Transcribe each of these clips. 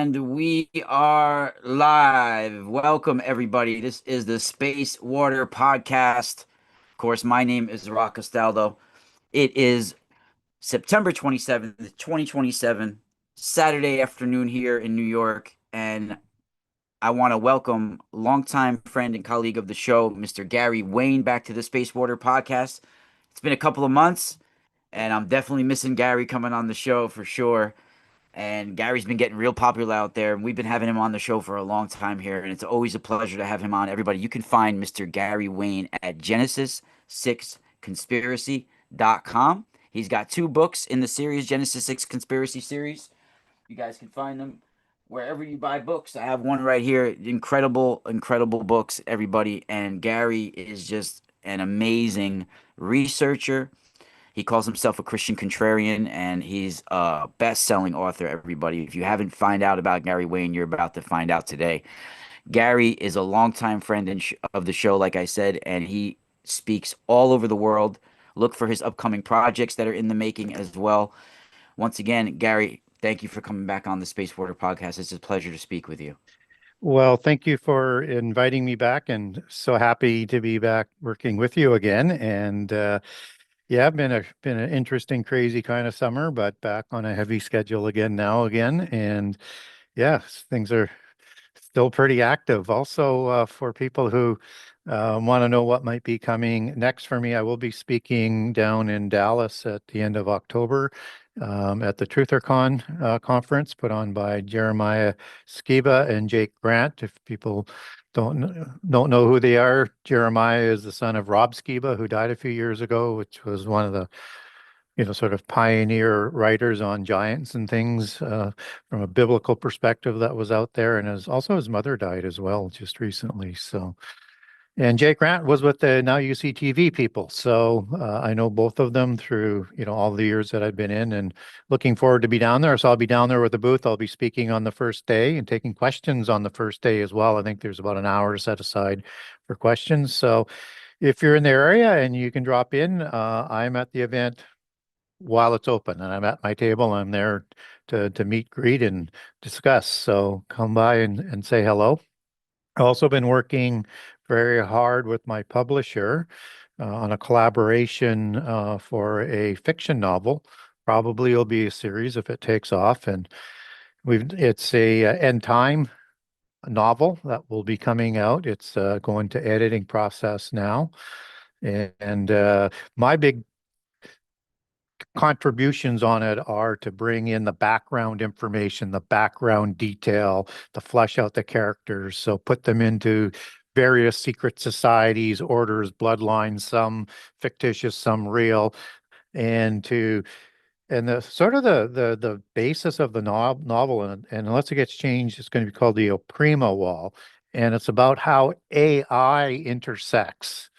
And we are live. Welcome, everybody. This is the Space Water Podcast. Of course, my name is Ra Castaldo. It is September 27th, 2027, Saturday afternoon here in New York. And I want to welcome longtime friend and colleague of the show, Mr. Gary Wayne, back to the Space Water Podcast. It's been a couple of months, and I'm definitely missing Gary coming on the show for sure. And Gary's been getting real popular out there, and we've been having him on the show for a long time here, and it's always a pleasure to have him on. Everybody, you can find Mr. Gary Wayne at Genesis6Conspiracy.com. He's got two books in the series, Genesis 6 Conspiracy series. You guys can find them wherever you buy books. I have one right here. Incredible, incredible books, everybody. And Gary is just an amazing researcher. He calls himself a Christian contrarian, and he's a best-selling author, everybody. If you haven't find out about Gary Wayne, you're about to find out today. Gary is a longtime friend of the show, like I said, and he speaks all over the world. Look for his upcoming projects that are in the making as well. Once again, Gary, thank you for coming back on the Space Water Podcast. It's a pleasure to speak with you. Well, thank you for inviting me back, and so happy to be back working with you again. And yeah, been an interesting, crazy kind of summer, but back on a heavy schedule again. And yeah, things are still pretty active. Also, for people who want to know what might be coming next for me, I will be speaking down in Dallas at the end of October at the TrutherCon conference put on by Jeremiah Skiba and Jake Grant. If people don't know who they are, Jeremiah is the son of Rob Skiba, who died a few years ago, which was one of the sort of pioneer writers on giants and things from a biblical perspective that was out there. And his mother died as well just recently. So, and Jake Grant was with the Now You See TV people. So I know both of them through, all the years that I've been in, and looking forward to be down there. So I'll be down there with the booth. I'll be speaking on the first day and taking questions on the first day as well. I think there's about an hour set aside for questions. So if you're in the area and you can drop in, I'm at the event while it's open, and I'm at my table. I'm there to meet, greet, and discuss. So come by and say hello. I've also been working very hard with my publisher on a collaboration for a fiction novel. Probably will be a series if it takes off, and it's a end time novel that will be coming out. It's going to editing process now, and my big contributions on it are to bring in the background information, the background detail, to flesh out the characters. So put them into various secret societies, orders, bloodlines, some fictitious, some real, and the sort of the basis of the novel, and unless it gets changed, it's going to be called the Oprima Wall, and it's about how AI intersects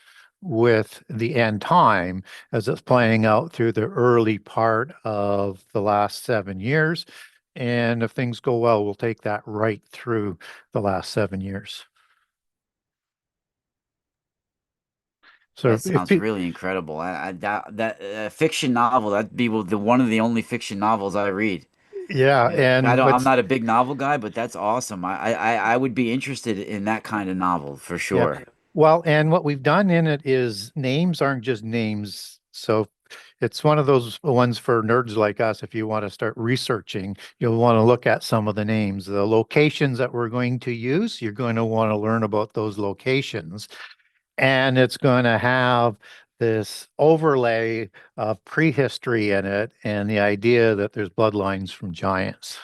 with the end time as it's playing out through the early part of the last 7 years. And if things go well, we'll take that right through the last 7 years. So That sounds really incredible. That fiction novel, that'd be one of the only fiction novels I read. yeah, and I'm what's not a big novel guy, but that's awesome. I would be interested in that kind of novel for yeah, sure. well, and what we've done in it is names aren't just names. So it's one of those ones for nerds like us. If you want to start researching, you'll want to look at some of the names, the locations that we're going to use. You're going to want to learn about those locations, and it's going to have this overlay of prehistory in it and the idea that there's bloodlines from giants.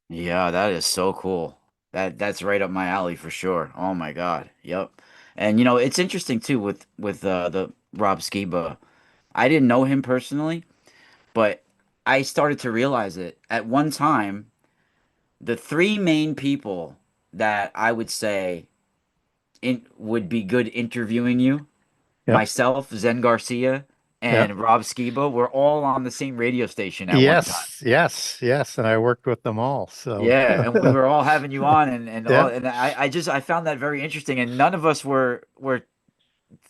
Yeah, that is so cool. That's right up my alley for sure. Oh my God. Yep. And it's interesting too with the Rob Skiba. I didn't know him personally, but I started to realize it at one time. The three main people that I would say would be good interviewing you, Yep. myself, Zen Garcia, Yep. and Rob Skiba, were all on the same radio station at one time. Yes. And I worked with them all. So Yeah, and we were all having you on, yeah. and I found that very interesting, and none of us were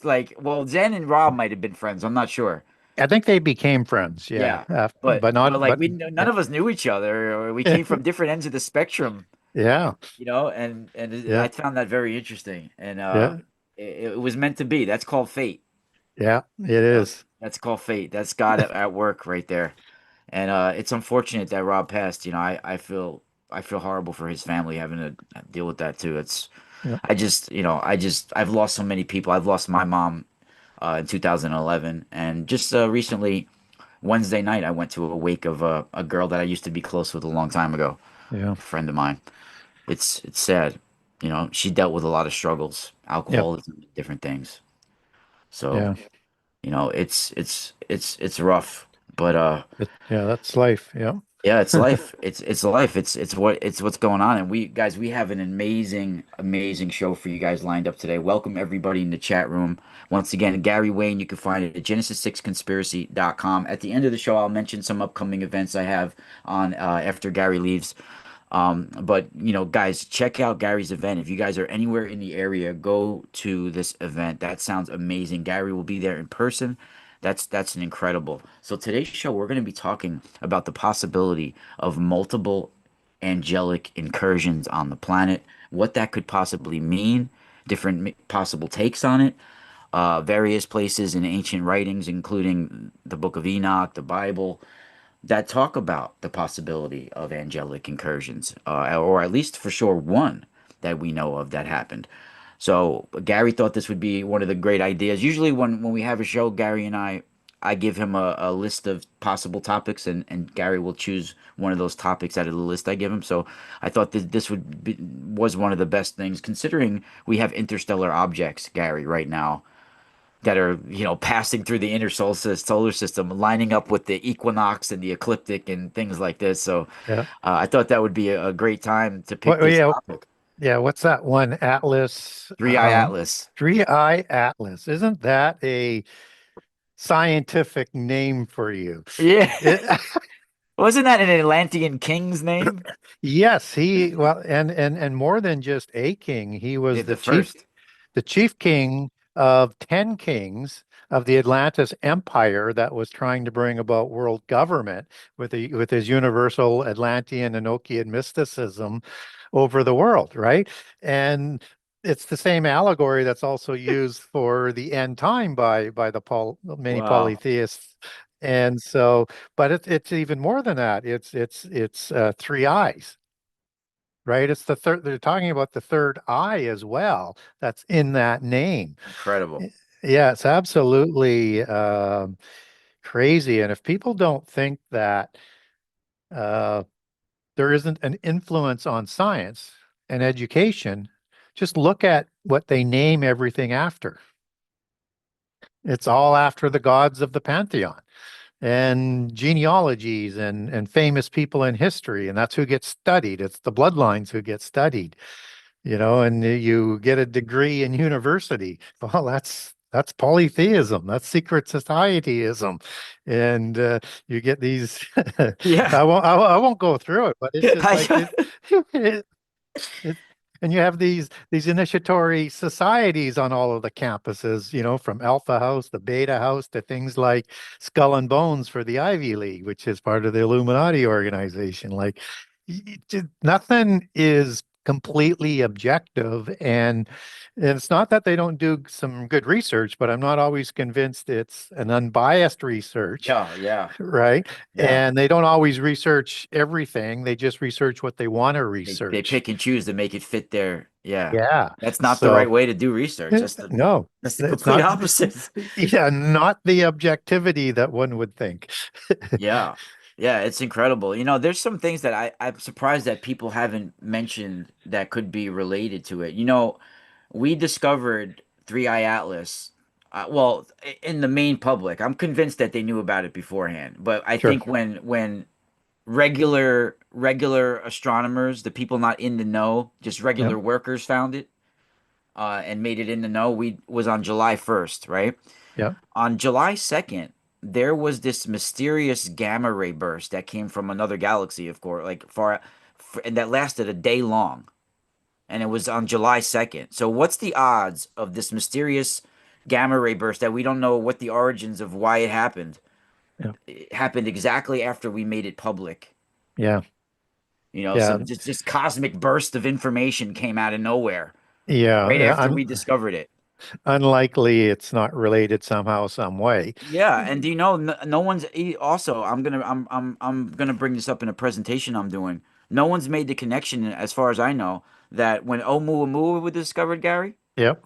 like, well, Zen and Rob might have been friends. I'm not sure. I think they became friends. Yeah. Yeah, But but not, like but we none yeah. of us knew each other, or we came from different ends of the spectrum, Yeah. I Yeah. found that very interesting, and Yeah. it was meant to be. That's called fate. Yeah. It You know, is. that's called fate. That's God at work right there. And it's unfortunate that Rob passed. I feel horrible for his family having to deal with that too. Yeah. I've lost so many people. I've lost my mom in 2011, and just recently, Wednesday night, I went to a wake of a girl that I used to be close with a long time ago, Yeah. a friend of mine. It's sad. She dealt with a lot of struggles, Yeah. alcoholism, different things. So, Yeah. it's rough, but Yeah. That's life. Yeah. yeah, it's life. It's life. It's what's going on. And we have an amazing show for you guys lined up today. Welcome everybody in the chat room. Once again, Gary Wayne, you can find it at genesis6conspiracy.com. At the end of the show, I'll mention some upcoming events I have on after Gary leaves. But guys, check out Gary's event. If you guys are anywhere in the area, go to this event. That sounds amazing. Gary will be there in person. That's an incredible. So today's show, we're going to be talking about the possibility of multiple angelic incursions on the planet, what that could possibly mean, different possible takes on it, various places in ancient writings, including the Book of Enoch, the Bible, that talk about the possibility of angelic incursions, or at least for sure one that we know of that happened. So Gary thought this would be one of the great ideas. Usually when we have a show, Gary and I give him a list of possible topics, and Gary will choose one of those topics out of the list I give him. So I thought this was one of the best things, considering we have interstellar objects, Gary, right now that are passing through the inner solar system, lining up with the equinox and the ecliptic and things like this. So Yeah. I thought that would be a great time to pick What, this yeah. topic. Yeah. What's that one? Atlas, 3IAtlas. 3IAtlas. Isn't that a scientific name for you? Yeah. It, Wasn't that an Atlantean king's name? yes, well, and more than just a king, he was The first. the chief king of 10 kings of the Atlantis Empire that was trying to bring about world government with his universal Atlantean Enochian mysticism over the world, right? And it's the same allegory that's also used for the end time by the many Wow. polytheists. And so, but it's even more than that. It's three eyes, right? It's the third. They're talking about the third eye as well. That's in that name. Incredible. Yeah, it's absolutely crazy. And if people don't think that uh, there isn't an influence on science and education, just look at what they name everything after. It's all after the gods of the pantheon and genealogies and famous people in history, and that's who gets studied. It's the bloodlines who get studied, and you get a degree in university. Well, that's polytheism. That's secret societyism, and you get these. Yeah. I won't go through it, but it's just like I- it, it, and you have these initiatory societies on all of the campuses, from Alpha House to Beta House to things like Skull and Bones for the Ivy League, which is part of the Illuminati organization. Like nothing is completely objective, and it's not that they don't do some good research, but I'm not always convinced it's an unbiased research, yeah, yeah, right? yeah. And they don't always research everything. They just research what they want to They research. pick and choose to make it fit their, yeah. Yeah. That's not the right So, way to do research. no, That's the it's complete not, opposite. yeah, not the objectivity that one would think. Yeah. Yeah, it's incredible. There's some things that I'm surprised that people haven't mentioned that could be related to it. We discovered 3i Atlas. Well, in the main public, I'm convinced that they knew about it beforehand. But I Sure. think when regular astronomers, the people not in the know, just Yep. regular workers found it, and made it in the know, we was on July 1st, right? Yep. On July 2nd, there was this mysterious gamma ray burst that came from another galaxy, of course, like and that lasted a day long. And it was on July 2nd. So, what's the odds of this mysterious gamma ray burst that we don't know what the origins of why it happened. Yeah. It happened exactly after we made it public. Yeah. Yeah. Some just cosmic burst of information came out of nowhere Yeah. right Yeah. after we discovered it. Unlikely it's not related somehow, some way. Yeah, and do you know no one's also I'm gonna bring this up in a presentation I'm doing. No one's made the connection as far as I know that when Oumuamua was discovered, Gary, Yep.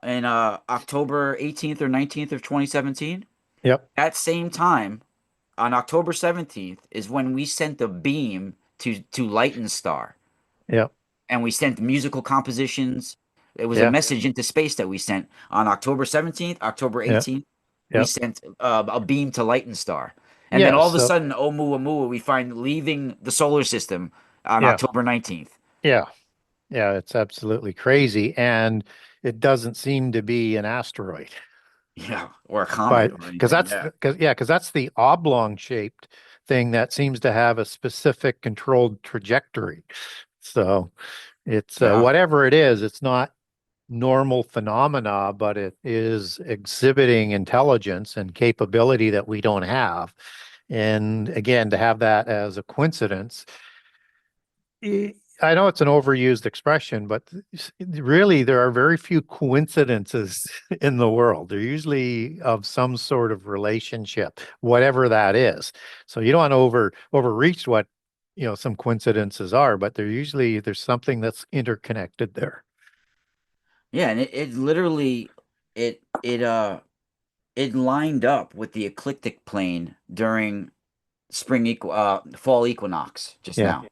in October 18th or 19th of 2017, Yep. that same time on October 17th is when we sent the beam to Lighten Star, Yep. and we sent musical compositions. It was a Yeah. message into space that we sent on October 17th, October Yeah. 18th. We Yep. sent a beam to Lighten Star. And then Yeah. all of a So, sudden, Oumuamua, we find leaving the solar system on yeah. October 19th. Yeah. Yeah. It's absolutely crazy. And it doesn't seem to be an asteroid. Yeah, or a comet But or anything. Yeah. because that's the oblong shaped thing that seems to have a specific controlled trajectory. So it's Yeah. whatever it is, it's not normal phenomena, but it is exhibiting intelligence and capability that we don't have. And again, to have that as a coincidence, I know it's an overused expression, but really there are very few coincidences in the world. They're usually of some sort of relationship, whatever that is. So you don't want to overreach what, some coincidences are, but there's something that's interconnected there. Yeah, and it literally it it uh it lined up with the ecliptic plane during fall equinox just Yeah, now.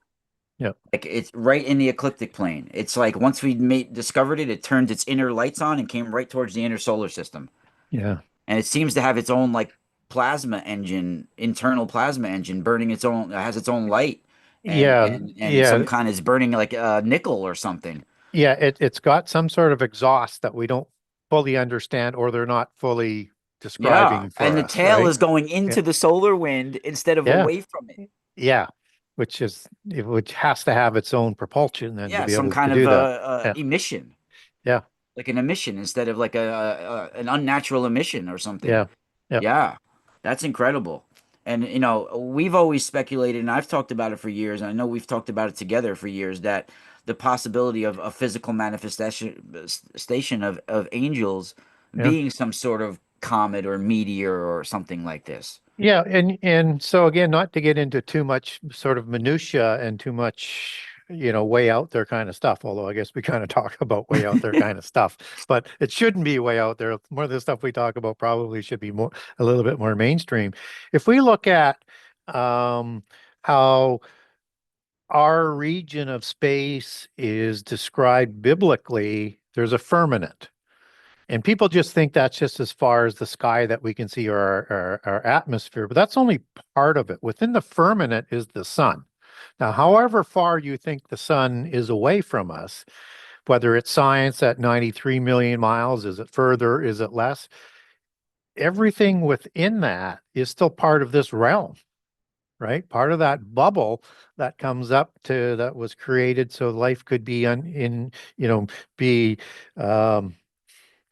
yeah, Like it's right in the ecliptic plane. It's like once we discovered it, it turned its inner lights on and came right towards the inner solar system. yeah, And it seems to have its own like plasma engine, internal plasma engine, burning its own, has its own light, yeah, and some yeah, kind is burning like nickel or something. yeah. It's got some sort of exhaust that we don't fully understand, or they're not fully Yeah, describing and for the us, tail right? is going Yeah, into the solar wind instead of yeah, away from it. yeah. Which has to have its own propulsion then to Yeah, be some able to kind of do that. Yeah, emission, yeah, like an emission instead of like an unnatural emission or something. yeah, yeah, Yeah, that's incredible. And we've always speculated, and I've talked about it for years, and I know we've talked about it together for years, that the possibility of a physical manifestation station of angels yeah. being some sort of comet or meteor or something like this. Yeah, and so again, not to get into too much sort of minutia and too much, way out there kind of stuff, although I guess we kind of talk about way out there kind of stuff, but it shouldn't be way out there. More of the stuff we talk about probably should be a little bit more mainstream. If we look at how our region of space is described biblically, there's a firmament. And people just think that's just as far as the sky that we can see or our atmosphere, but that's only part of it. Within the firmament is the sun. Now, however far you think the sun is away from us, whether it's science at 93 million miles, is it further, is it less? Everything within that is still part of this realm, right? Part of that bubble that comes up to that was created so life could be be um,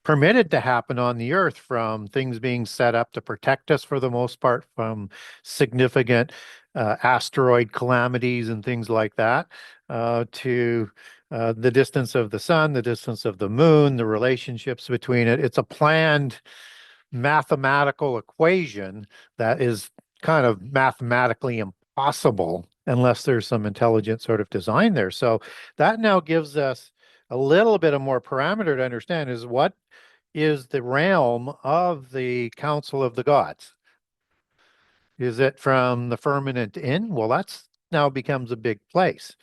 permitted to happen on the earth, from things being set up to protect us for the most part from significant asteroid calamities and things like that, to the distance of the sun, the distance of the moon, the relationships between it. It's a planned mathematical equation that is kind of mathematically impossible unless there's some intelligent sort of design there. So that now gives us a little bit of more parameter to understand is what is the realm of the Council of the Gods. Is it from the firmament in? Well, that's now becomes a big place.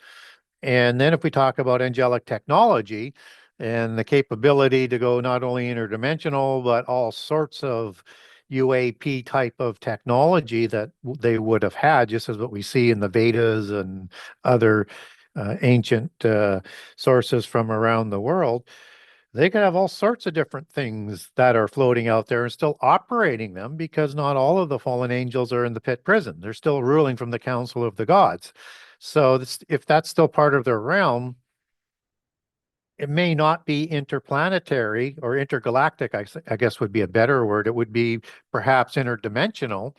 And then if we talk about angelic technology and the capability to go not only interdimensional, but all sorts of UAP type of technology that they would have had, just as what we see in the Vedas and other ancient sources from around the world, they could have all sorts of different things that are floating out there and still operating them, because not all of the fallen angels are in the pit prison. They're still ruling from the council of the gods. So if that's still part of their realm, it may not be interplanetary or intergalactic, I guess would be a better word. It would be perhaps interdimensional.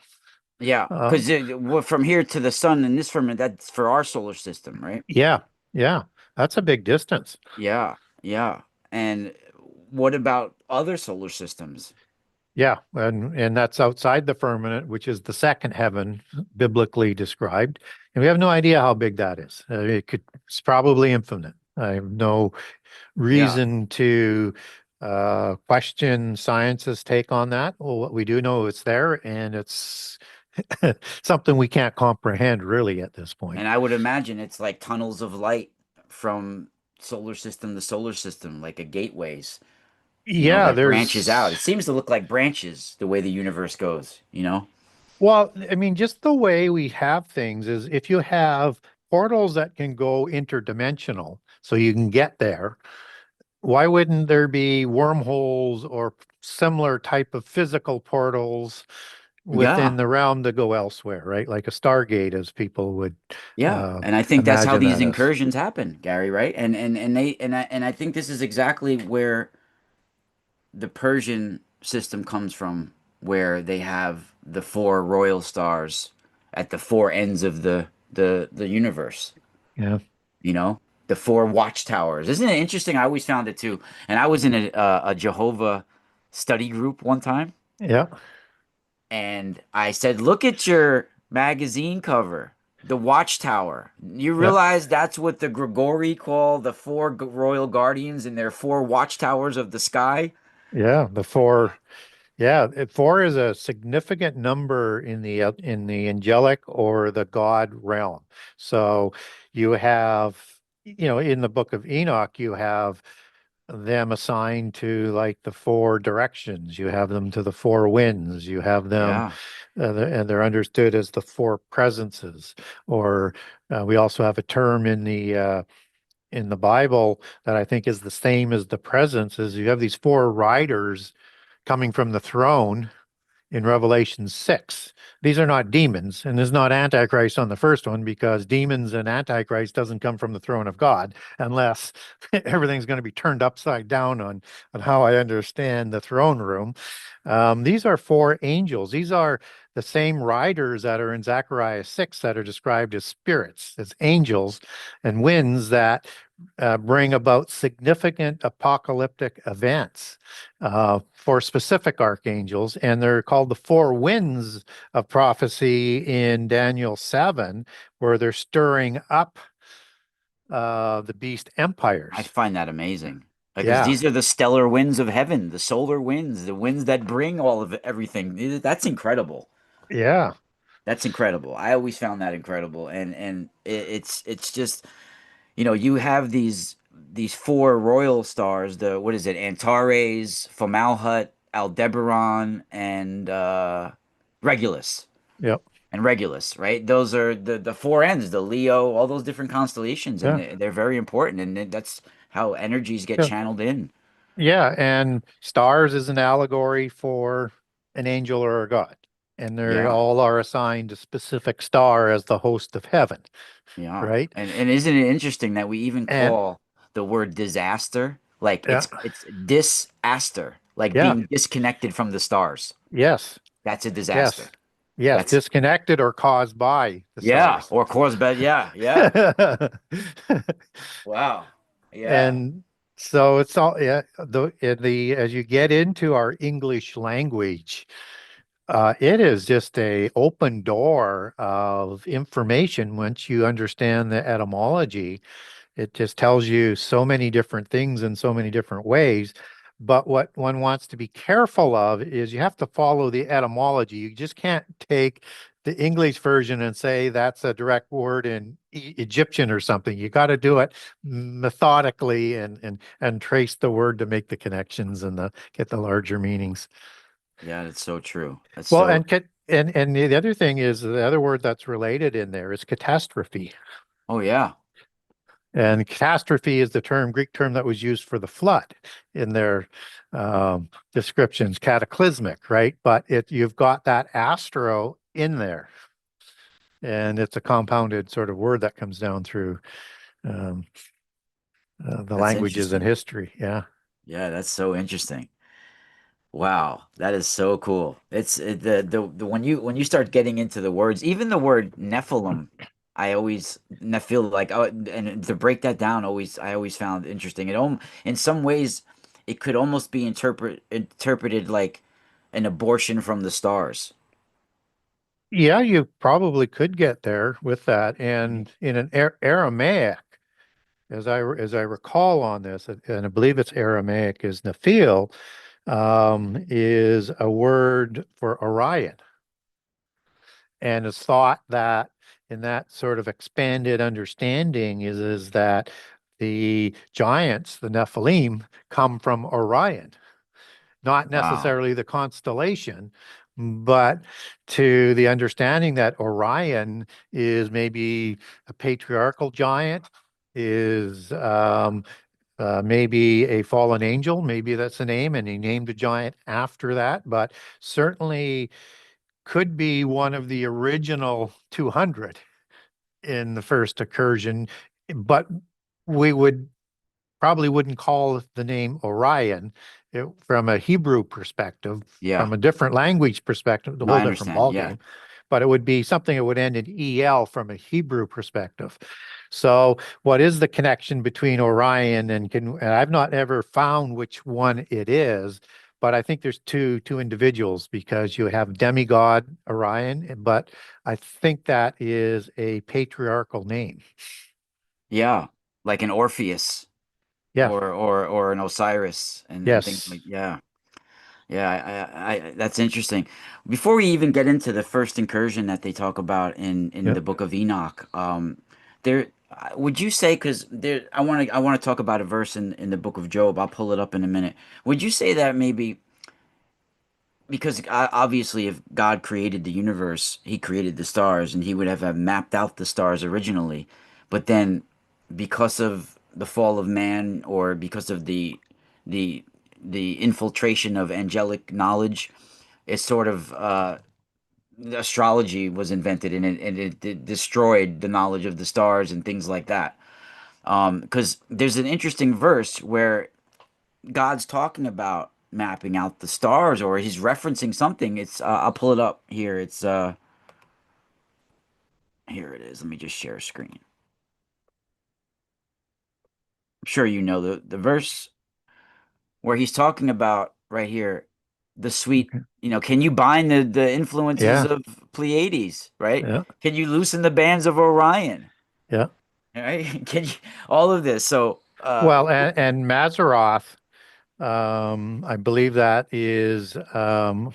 Yeah, Uh, because from here to the sun and this from that's for our solar system, right? yeah, yeah, that's a big distance. Yeah, yeah. And what about other solar systems? Yeah, and that's outside the firmament, which is the second heaven biblically described, and we have no idea how big that is. It's probably infinite. I have no Yeah. reason to question science's take on that. Well, what we do know it's there, and it's something we can't comprehend really at this point. And I would imagine it's like tunnels of light from solar system to solar system, like a gateways, Yeah, that branches out. there's It seems to look like branches the way the universe goes. well, I mean, just the way we have things is if you have portals that can go interdimensional, so you can get there, why wouldn't there be wormholes or similar type of physical portals Yeah. within the realm to go elsewhere, right? Like a Stargate, as people would Yeah. uh, And I think that's how imagine these that as. incursions happen, Gary, right? And I think this is exactly where the Persian system comes from, where they have the four royal stars at the four ends of the universe. Yeah, You know, the four watchtowers. Isn't it interesting? I always found it too. And I was in a Jehovah study group one time, yeah, and I said, "Look at your magazine cover, the watchtower. You yeah, realize that's what the Grigori call the four royal guardians and their four watchtowers of the sky?" yeah. The four. Yeah, four is a significant number in the angelic or the God realm. So you have, in the book of Enoch, you have them assigned to like the four directions. You have them to the four winds. You have them, Yeah. and they're understood as the four presences. Or we also have a term in the Bible that I think is the same as the presence. Is you have these four riders coming from the throne in Revelation 6. These are not demons, and there's not Antichrist on the first one because demons and Antichrist doesn't come from the throne of God unless everything's going to be turned upside down on how I understand the throne room. These are four angels. These are the same riders that are in Zechariah 6 that are described as spirits, as angels and winds that bring about significant apocalyptic events for specific archangels. And they're called the four winds of prophecy in Daniel 7, where they're stirring up the beast I empires. find that amazing. Because Yeah, these are the stellar winds of heaven, the solar winds, the winds that bring all of everything. That's incredible. yeah, That's incredible. I always found that incredible. And it's just, you have these four royal stars, the what is it? Antares, Fomalhaut, Aldebaran, and Regulus. yep, And Regulus, right? Those are the four ends, the Leo, all those different constellations, and yeah, they're very important, and that's how energies get yeah. channeled in. Yeah, and stars is an allegory for an angel or a god. And they Yeah, all are assigned a specific star as the host of heaven, yeah. right? And isn't it interesting that we even And call the word disaster like yeah, it's disaster, like yeah, being disconnected from the stars. yes, That's a yes, disaster. yes, That's disconnected or caused by the yeah, stars. or cause bad. Yeah, yeah. Wow. Yeah. And so it's all, yeah, the as you get into our English language, it is just a open door of information once you understand the etymology. It just tells you so many different things in so many different ways. But what one wants to be careful of is you have to follow the etymology. You just can't take the English version and say that's a direct word in Egyptian or something. You got to do it methodically and trace the word to make the connections and get the larger meanings. Yeah, that's so true. That's Well, so. and the other thing is the other word that's related in there is catastrophe. Oh yeah. And catastrophe is the Greek term that was used for the flood in their descriptions, cataclysmic, right? But you've got that astro in there, and it's a compounded sort of word that comes down through um, the That's languages and interesting. history. Yeah. Yeah, that's so interesting. Wow, that is so cool. The when you start getting into the words, even the word Nephilim, I always Nephil like oh, and to break that down, always I always found interesting. In some ways, it could almost be interpreted like an abortion from the stars. Yeah, you probably could get there with that. Mhm. And in an Aramaic, as I recall on this, and I believe it's Aramaic, is Nephil, is a word for Orion. And it's thought that in that sort of expanded understanding is that the giants, the Nephilim, come from Orion, not Wow. necessarily the constellation, but to the understanding that Orion is maybe a patriarchal giant, is maybe a fallen angel, maybe that's the name, and he named a giant after that, but certainly could be one of the original 200 in the first incursion, but we would probably wouldn't call the name Orion from a Hebrew perspective, Yeah, from a different language perspective, a no, whole I different understand. Yeah. ballgame. But it would be something that would end in EL from a Hebrew perspective. So, what is the connection between Orion and I've not ever found which one it is, but I think there's two individuals because you have demigod Orion, but I think that is a patriarchal name. Yeah, like an Orpheus Yeah. or an Osiris and things Yes. like yeah. Yeah, that's interesting. Before we even get into the first incursion that they talk about in Yeah. the Book of Enoch, there would you say because there I want to talk about a verse in the Book of Job. I'll pull it up in a minute. Would you say that maybe because obviously if God created the universe, he created the stars and he would have mapped out the stars originally, but then because of the fall of man or because of the the infiltration of angelic knowledge, it's sort of astrology was invented and it destroyed the knowledge of the stars and things like that. Because there's an interesting verse where God's talking about mapping out the stars or he's referencing something. It's I'll pull it up here. It's here it is. Let me just share a screen. I'm sure you know the verse where he's talking about right here the sweet, Okay. can you bind the influences Yeah. of Pleiades, right? Yeah. Can you loosen the bands of Orion? Yeah. Right? Can you all of this? So Well, and Mazzaroth, I believe that is, I'd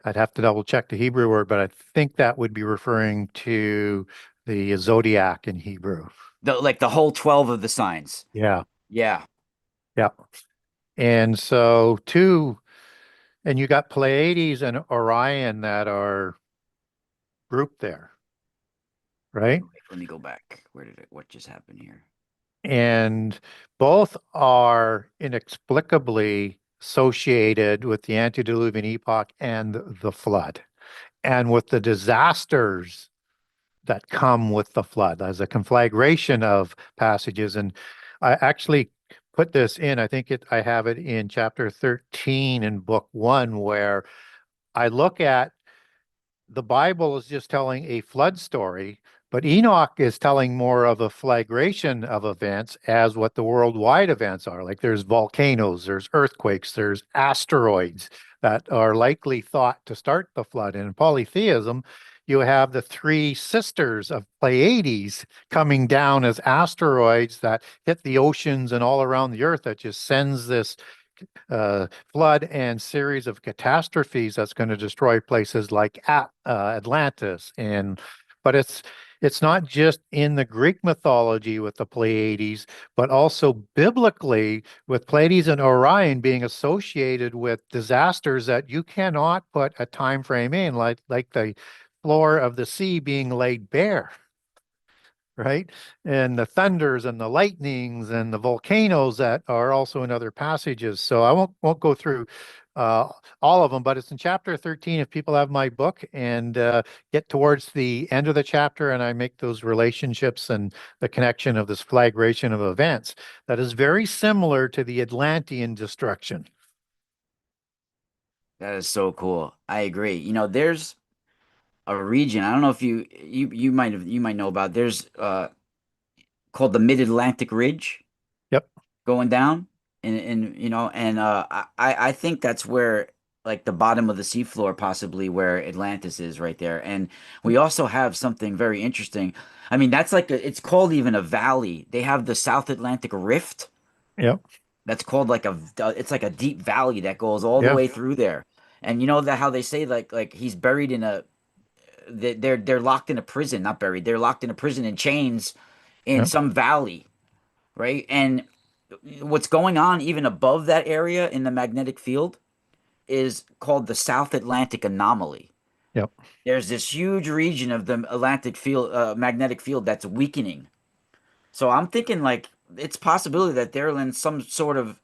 have to double check the Hebrew word, but I think that would be referring to the zodiac in Hebrew. the whole 12 of the signs. Yeah. Yeah. Yeah. And so and you got Pleiades and Orion that are grouped there, right? Okay, let me go back. What just happened here? And both are inexplicably associated with the antediluvian epoch and the flood, and with the disasters that come with the flood. There's a conflagration of passages, and I actually put this in. I think I have it in chapter 13 in book one, where I look at the Bible is just telling a flood story, but Enoch is telling more of a flagration of events as what the worldwide events are. Like there's volcanoes, there's earthquakes, there's asteroids that are likely thought to start the flood. And in polytheism, you have the three sisters of Pleiades coming down as asteroids that hit the oceans and all around the earth that just sends this flood and series of catastrophes that's going to destroy places like Atlantis. But it's not just in the Greek mythology with the Pleiades, but also biblically with Pleiades and Orion being associated with disasters that you cannot put a time frame in, like the floor of the sea being laid bare, right? And the thunders and the lightnings and the volcanoes that are also in other passages. So I won't go through uh, all of them, but it's in chapter 13 if people have my book and get towards the end of the chapter and I make those relationships and the connection of this flagration of events that is very similar to the Atlantean destruction. That is so cool. I agree. There's a region. I don't know if you might know about. There's called the Mid-Atlantic Ridge Yep. going down, and I think that's where like the bottom of the seafloor, possibly where Atlantis is, right there. And we also have something very interesting. I mean, that's like it's called even a valley. They have the South Atlantic Rift. Yep. That's called like it's like a deep valley that goes all the Yeah. way through there. And you know that how they say like he's buried in a they're locked in a prison, not buried. They're locked in a prison in chains in Yep. some valley, right? And what's going on even above that area in the magnetic field is called the South Atlantic anomaly. Yep. There's this huge region of the Atlantic field, magnetic field that's weakening. So I'm thinking like it's possibility that they're in some sort of,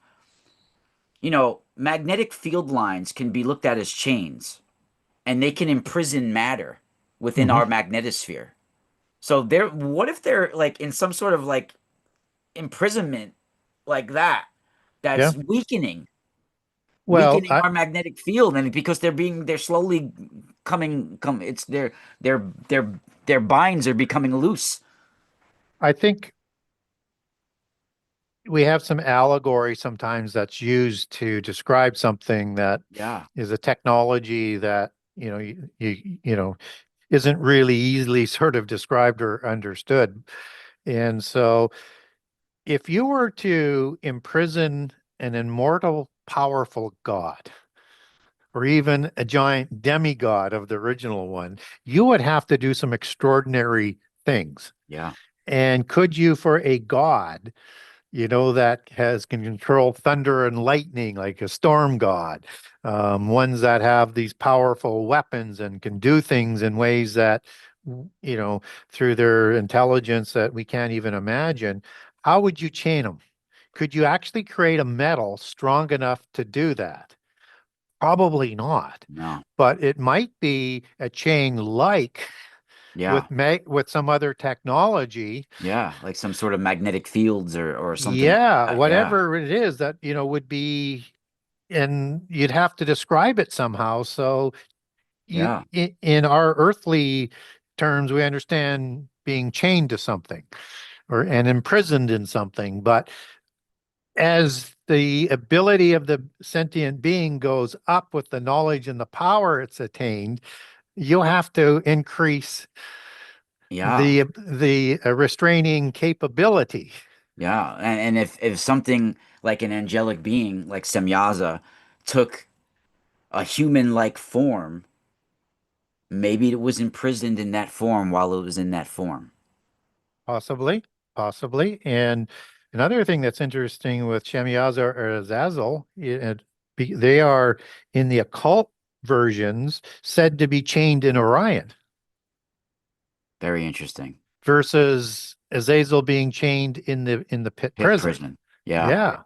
magnetic field lines can be looked at as chains, and they can imprison matter within Hmm. our magnetosphere. So what if they're like in some sort of like imprisonment like that, Yeah. that's Well, weakening our magnetic field, and because they're slowly it's their binds are becoming loose. I think we have some allegory sometimes that's used to describe something that Yeah, is a technology that, isn't really easily sort of described or understood. And so if you were to imprison an immortal, powerful god, or even a giant demigod of the original one, you would have to do some extraordinary things. yeah, And could you, for a god, that can control thunder and lightning like a storm god, ones that have these powerful weapons and can do things in ways that, you know, through their intelligence that we can't even imagine. How would you chain them? Could you actually create a metal strong enough to do that? Probably not, no, but it might be a chain like yeah, with some other technology. yeah, like some sort of magnetic fields or something like Yeah, that. Yeah, whatever it is that, would be, and you'd have to describe it somehow. So yeah, in our earthly terms, we understand being chained to something or and imprisoned in something. But as the ability of the sentient being goes up with the knowledge and the power it's attained, you'll have to increase yeah, the restraining capability. yeah. And if something like an angelic being like Semyaza took a human-like form, maybe it was imprisoned in that form while it was in that form. Possibly, possibly. And another thing that's interesting with Shemiyaza or Azazel, they are in the occult versions said to be chained in Orion Very interesting. versus Azazel being chained in the pit Pit prison. prison. Yeah. Yeah.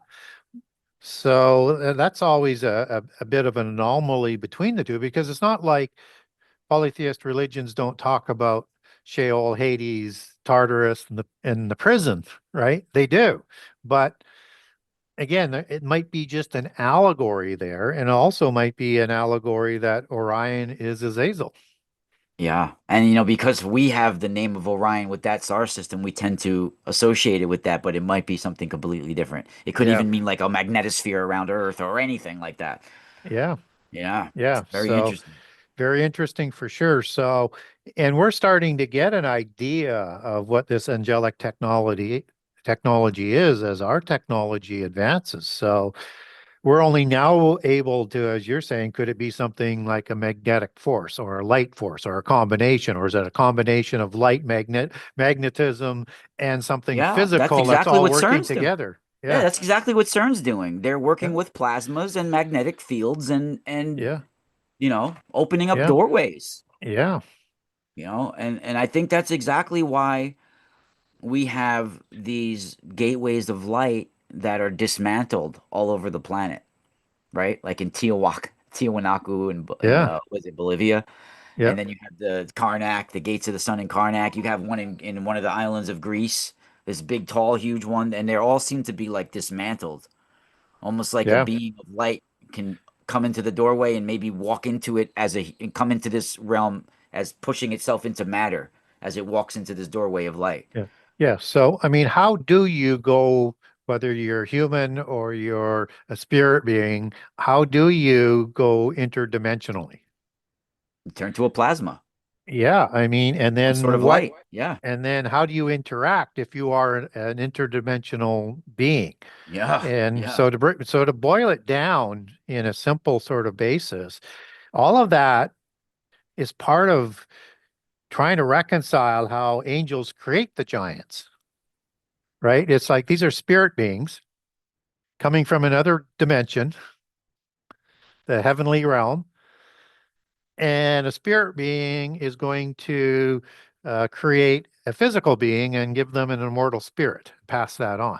So that's always a bit of an anomaly between the two because it's not like polytheist religions don't talk about Sheol, Hades, Tartarus, and the prison, right? They do. But again, it might be just an allegory there, and also might be an allegory that Orion is Azazel. Yeah. And because we have the name of Orion with that star system, we tend to associate it with that, but it might be something completely different. It could Yeah, even mean like a magnetosphere around Earth or anything like that. yeah, Yeah. It's yeah. very So interesting. very interesting for sure. So, and we're starting to get an idea of what this angelic technology is as our technology advances. So we're only now able to, as you're saying, could it be something like a magnetic force or a light force or a combination, or is it a combination of magnetism and something Yeah, that's physical that's exactly all what working CERN's doing. together? Yeah, Yeah, that's exactly what CERN's doing. They're yeah, working with plasmas and magnetic fields and yeah, opening up yeah, doorways, yeah. and I think that's exactly why we have these gateways of light that are dismantled all over the planet. right? Like in Tiwanaku and Yeah. was it Bolivia? Yeah. And then you have the Karnak, the Gates of the Sun in Karnak. You have one in one of the islands of Greece, this big, tall, huge one, and they all seem to be like dismantled, almost like a Yeah. beam of light can come into the doorway and maybe walk into it and come into this realm as pushing itself into matter as it walks into this doorway of light. Yeah. Yeah. So, I mean, how do you go, whether you're human or you're a spirit being, how do you go interdimensionally? Turn to a plasma, Yeah. I mean, and some sort then of what, light. Yeah, and then how do you interact if you are an interdimensional being? yeah, And yeah. so to boil it down in a simple sort of basis, all of that is part of trying to reconcile how angels create the giants, right? It's like these are spirit beings coming from another dimension, the heavenly realm, and a spirit being is going to create a physical being and give them an immortal spirit, pass that on.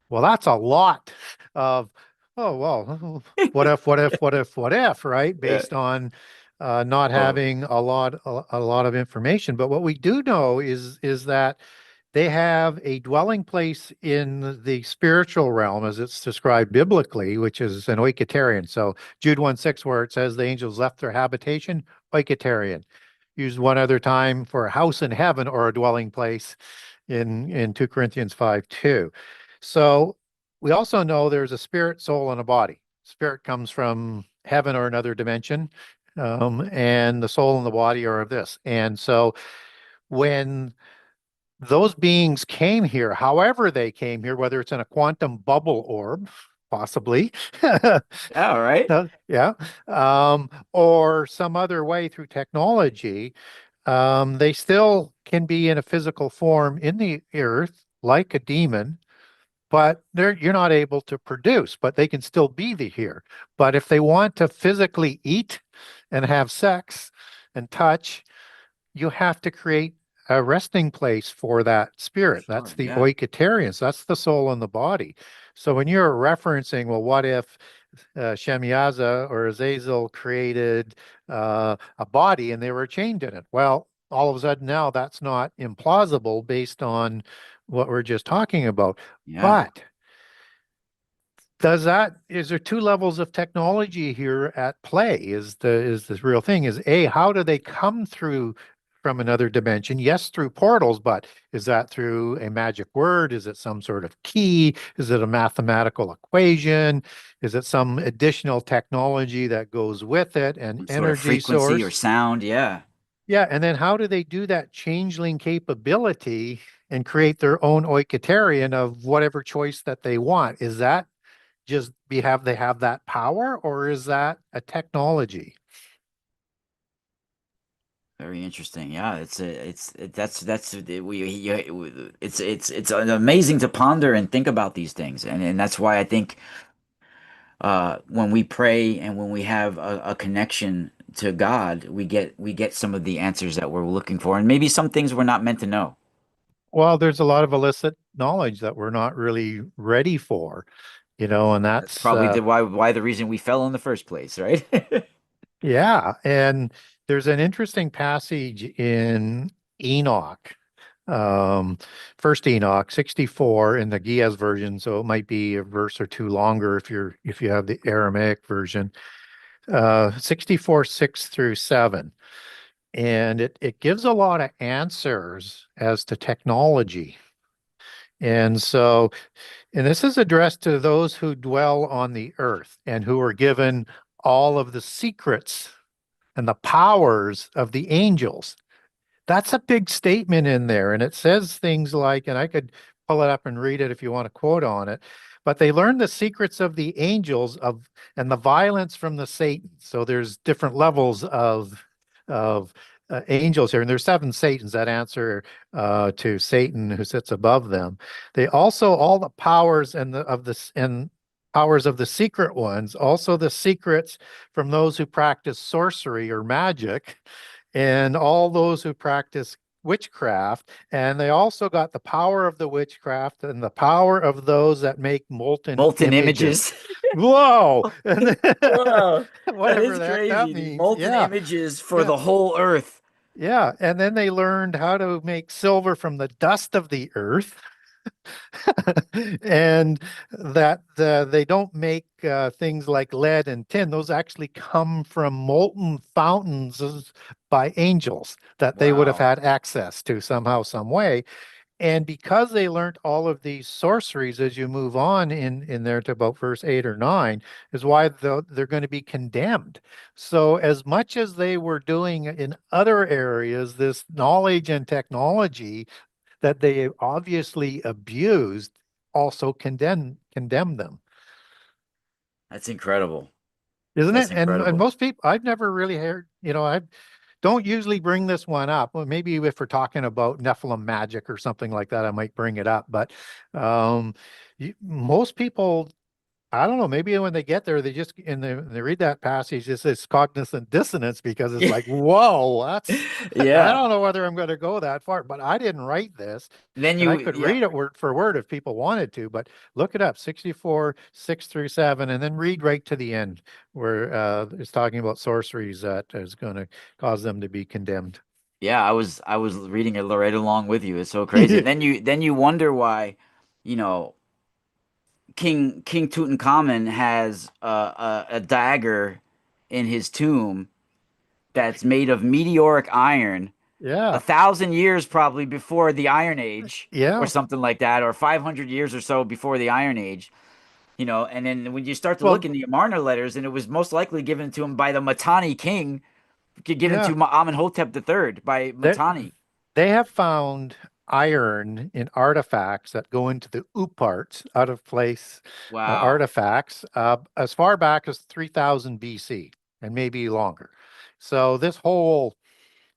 Well, that's a lot of, oh, well, what if, what if, what if, what if, right? Yeah. Based on not Oh, having a lot of information. But what we do know is that they have a dwelling place in the spiritual realm as it's described biblically, which is an oiketerion. So Jude 1:6, where it says the angels left their habitation, oiketerion. Used one other time for a house in heaven or a dwelling place in 2 Corinthians 5:2. So we also know there's a spirit, soul, and a body. Spirit comes from heaven or another dimension, and the soul and the body are of this. And so when those beings came here, however they came here, whether it's in a quantum bubble orb, possibly, yeah, all right. yeah, or some other way through technology, they still can be in a physical form in the earth, like a demon, but you're not able to produce, but they can still be here. But if they want to physically eat and have sex and touch, you have to create a resting place for that spirit. That's Sure, the yeah. oiketerians. That's the soul and the body. So when you're referencing, well, what if Shemyaza or Azazel created a body and they were chained in it? Well, all of a sudden now that's not implausible based on what we're just talking about. Yeah. But is there two levels of technology here at play? Is the real thing is A, how do they come through from another dimension? Yes, through portals, but is that through a magic word? Is it some sort of key? Is it a mathematical equation? Is it some additional technology that goes with it, an Some sort of energy frequency or source? sound. Yeah. Yeah, and then how do they do that changeling capability and create their own oiketerion of whatever choice that they want? Is that just they have that power, or is that a technology? Very interesting. Yeah, that's it's amazing to ponder and think about these things, and that's why I think when we pray and when we have a connection to God, we get some of the answers that we're looking for, and maybe some things we're not meant to know. Well, there's a lot of illicit knowledge that we're not really ready for, and That's probably the reason we fell in the first place, right? yeah. And there's an interesting passage in Enoch, um, First Enoch 64 in the Giaz version, so it might be a verse or two longer if you have the Aramaic version, 64 6 through 7. And it gives a lot of answers as to technology. And so, and this is addressed to those who dwell on the earth and who are given all of the secrets and the powers of the angels. That's a big statement in there. And it says things like, and I could pull it up and read it if you want to quote on it, but they learn the secrets of the angels of and the violence from the Satan. So there's different levels of angels here, and there's seven Satans that answer to Satan who sits above them. They also all the powers and powers of the secret ones, also the secrets from those who practice sorcery or magic and all those who practice witchcraft. And they also got the power of the witchcraft and the power of those that make molten Molten images. images. Whoa. And then, Whoa, that whatever is the heck that crazy. The means. molten Yeah. images for Yeah. the whole Earth. Yeah. And then they learned how to make silver from the dust of the earth. And that they don't make things like lead and tin. Those actually come from molten fountains by angels that they would have Wow. had access to somehow, some way. And because they learned all of these sorceries as you move on in there to about verse 8 or 9, is why they're going to be condemned. So as much as they were doing in other areas, this knowledge and technology that they obviously abused also condemn them, That's incredible. isn't That's it? And incredible. most people, I've never really heard, I don't usually bring this one up. Well, maybe if we're talking about Nephilim magic or something like that, I might bring it up. But um, most people, I don't know, maybe when they get there, they just and they read that passage, it says cognizant dissonance because it's like, whoa, that's I Yeah. don't know whether I'm going to go that far, but I didn't write this. Then And I you, could yeah, read it word for word if people wanted to, but look it up, 64, 6 through 7, and then read right to the end where it's talking about sorceries that is going to cause them to be condemned. yeah, I was reading it right along with you. It's so crazy. And then you wonder why, King Tutankhamun has a dagger in his tomb that's made of meteoric iron, a Yeah. 1,000 years probably before the Iron Age, or Yeah. something like that, or 500 years or so before the Iron Age. And then when you start to look Well, in the Amarna letters, and it was most likely given to him by the Mitanni king, given yeah. to Amenhotep III by They Mitanni. they have found iron in artifacts that go into the parts, out of place Wow. artifacts, as far back as 3000 BC and maybe longer. So this whole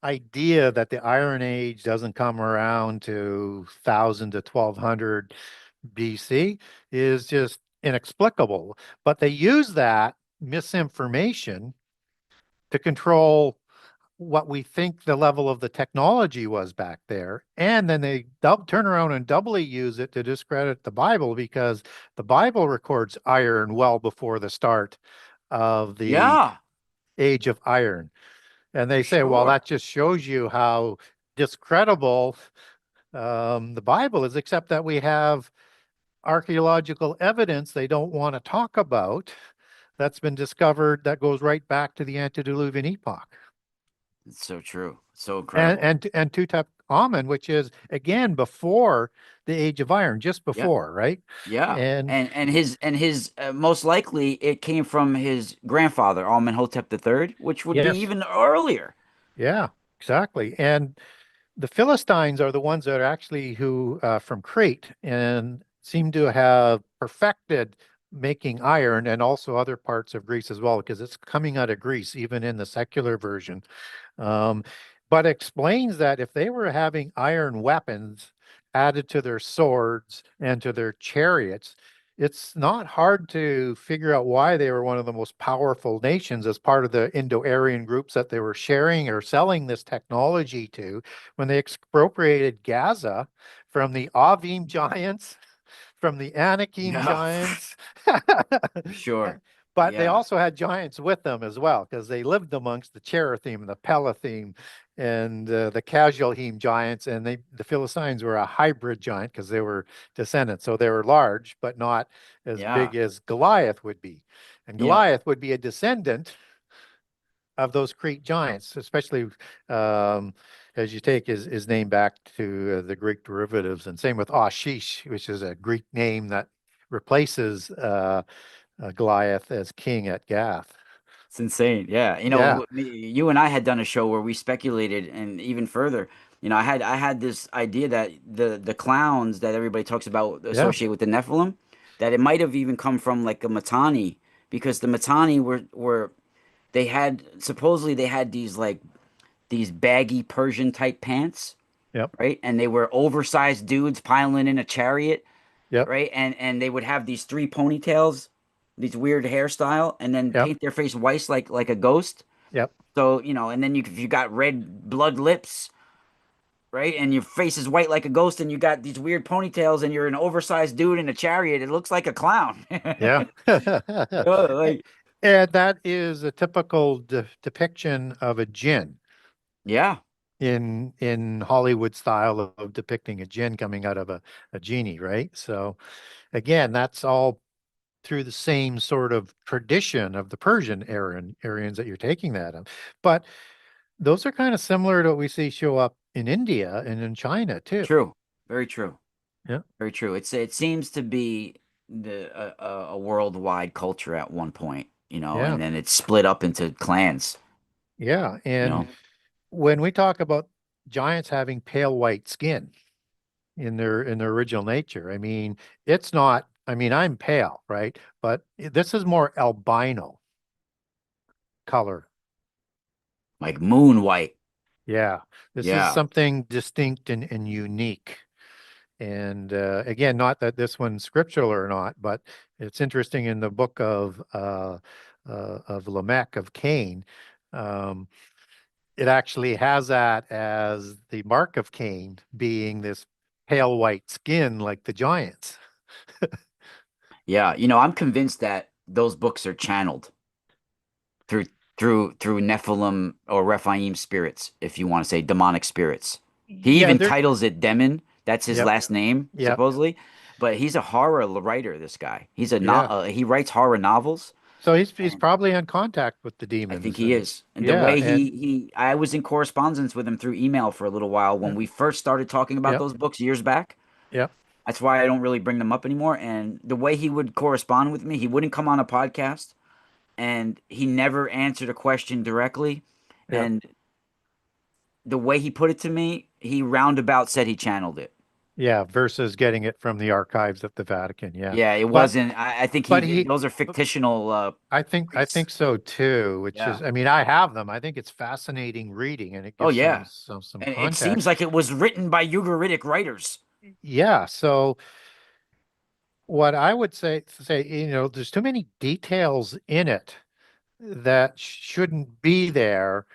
idea that the Iron Age doesn't come around to 1000 to 1200 BC is just inexplicable. But they use that misinformation to control what we think the level of the technology was back there. And then they turn around and doubly use it to discredit the Bible because the Bible records iron well before the start of the Yeah, age of iron. And for they say, well, sure. that just shows you how discreditable the Bible is, except that we have archaeological evidence they don't want to talk about that's been discovered that goes right back to the antediluvian epoch. It's so true. So and incredible. and and Tutankhamun, which is again before the Age of Iron, just Yeah. before, right? Yeah. And And his most likely it came from his grandfather, Amenhotep III, which would be yes, even earlier. yeah, exactly. And the Philistines are the ones that are actually who from Crete and seem to have perfected making iron and also other parts of Greece as well, because it's coming out of Greece, even in the secular version. Um, but explains that if they were having iron weapons added to their swords and to their chariots, it's not hard to figure out why they were one of the most powerful nations as part of the Indo-Aryan groups that they were sharing or selling this technology to when they expropriated Gaza from the Avim giants, from the Anakim Yeah, giants. for sure. But they Yeah. also had giants with them as well, because they lived amongst the Cherithim, the Pelathim, and the Casualhim giants. And the Philistines were a hybrid giant because they were descendants. So they were large, but not as Yeah. big as Goliath would be. And You know, Goliath would be a descendant of those Crete giants, especially um, as you take his name back to the Greek derivatives. And same with Ashish, which is a Greek name that replaces Goliath as king at Gath. it's insane. Yeah. Yeah, You and I had done a show where we speculated and even further. I had this idea that the clowns that everybody talks about yeah, associated with the Nephilim, that it might have even come from like a Mitanni, because the Mitanni were they had supposedly they had these baggy Persian type pants, yep, right? And they were oversized dudes piling in a chariot, yep, right? And they would have these three ponytails, these weird hairstyle, and then yep, paint their face white like a ghost. yep, So, and then if you got red blood lips, right? And your face is white like a ghost, and you got these weird ponytails, and you're an oversized dude in a chariot. It looks like a clown. Yeah. You know, like, And that is a typical depiction of a jinn yeah, in Hollywood style of depicting a jinn coming out of a genie, right? So again, that's all through the same sort of tradition of the Persian Aryans that you're taking that of. But those are kind of similar to what we see show up in India and in China too. true, very true, Yeah. very true. It seems to be a worldwide culture at one point, you know, Yeah. and then it's split up into clans, Yeah. you And know. when we talk about giants having pale white skin in their original nature, I mean, it's not, I mean, I'm pale, right? But this is more albino color. Like moon white. Yeah. This is Yeah, something distinct and unique. And again, not that this one's scriptural or not, but it's interesting in the book of Lamech of Cain. Um, it actually has that as the mark of Cain being this pale white skin like the giants. yeah. You know, I'm convinced that those books are channeled through through Nephilim or Rephaim spirits, if you want to say demonic spirits. He Yeah, even they're titles it Demon. That's his yep, last name, yep, supposedly. But he's a horror writer. This guy. He's a not. yeah. He writes horror novels, So he's and probably in contact with the I think demons he and is. And the yeah, way and I was in correspondence with him through email for a little while when yeah, we first started talking about yep, those books years back. yep, That's why I don't really bring them up anymore. And the way he would correspond with me, he wouldn't come on a podcast, and he never answered a question directly. yep. And the way he put it to me, he roundabout said he channeled it. Yeah, versus getting it from the archives of the Vatican. Yeah. Yeah, it But wasn't. I think but he those are fictional I priests. think so too, which Yeah. is I mean, I have them. I think it's fascinating reading and it Oh gives yeah. some And it seems context. like it was written by Ugaritic writers. Yeah, so what I would say, there's too many details in it that shouldn't be there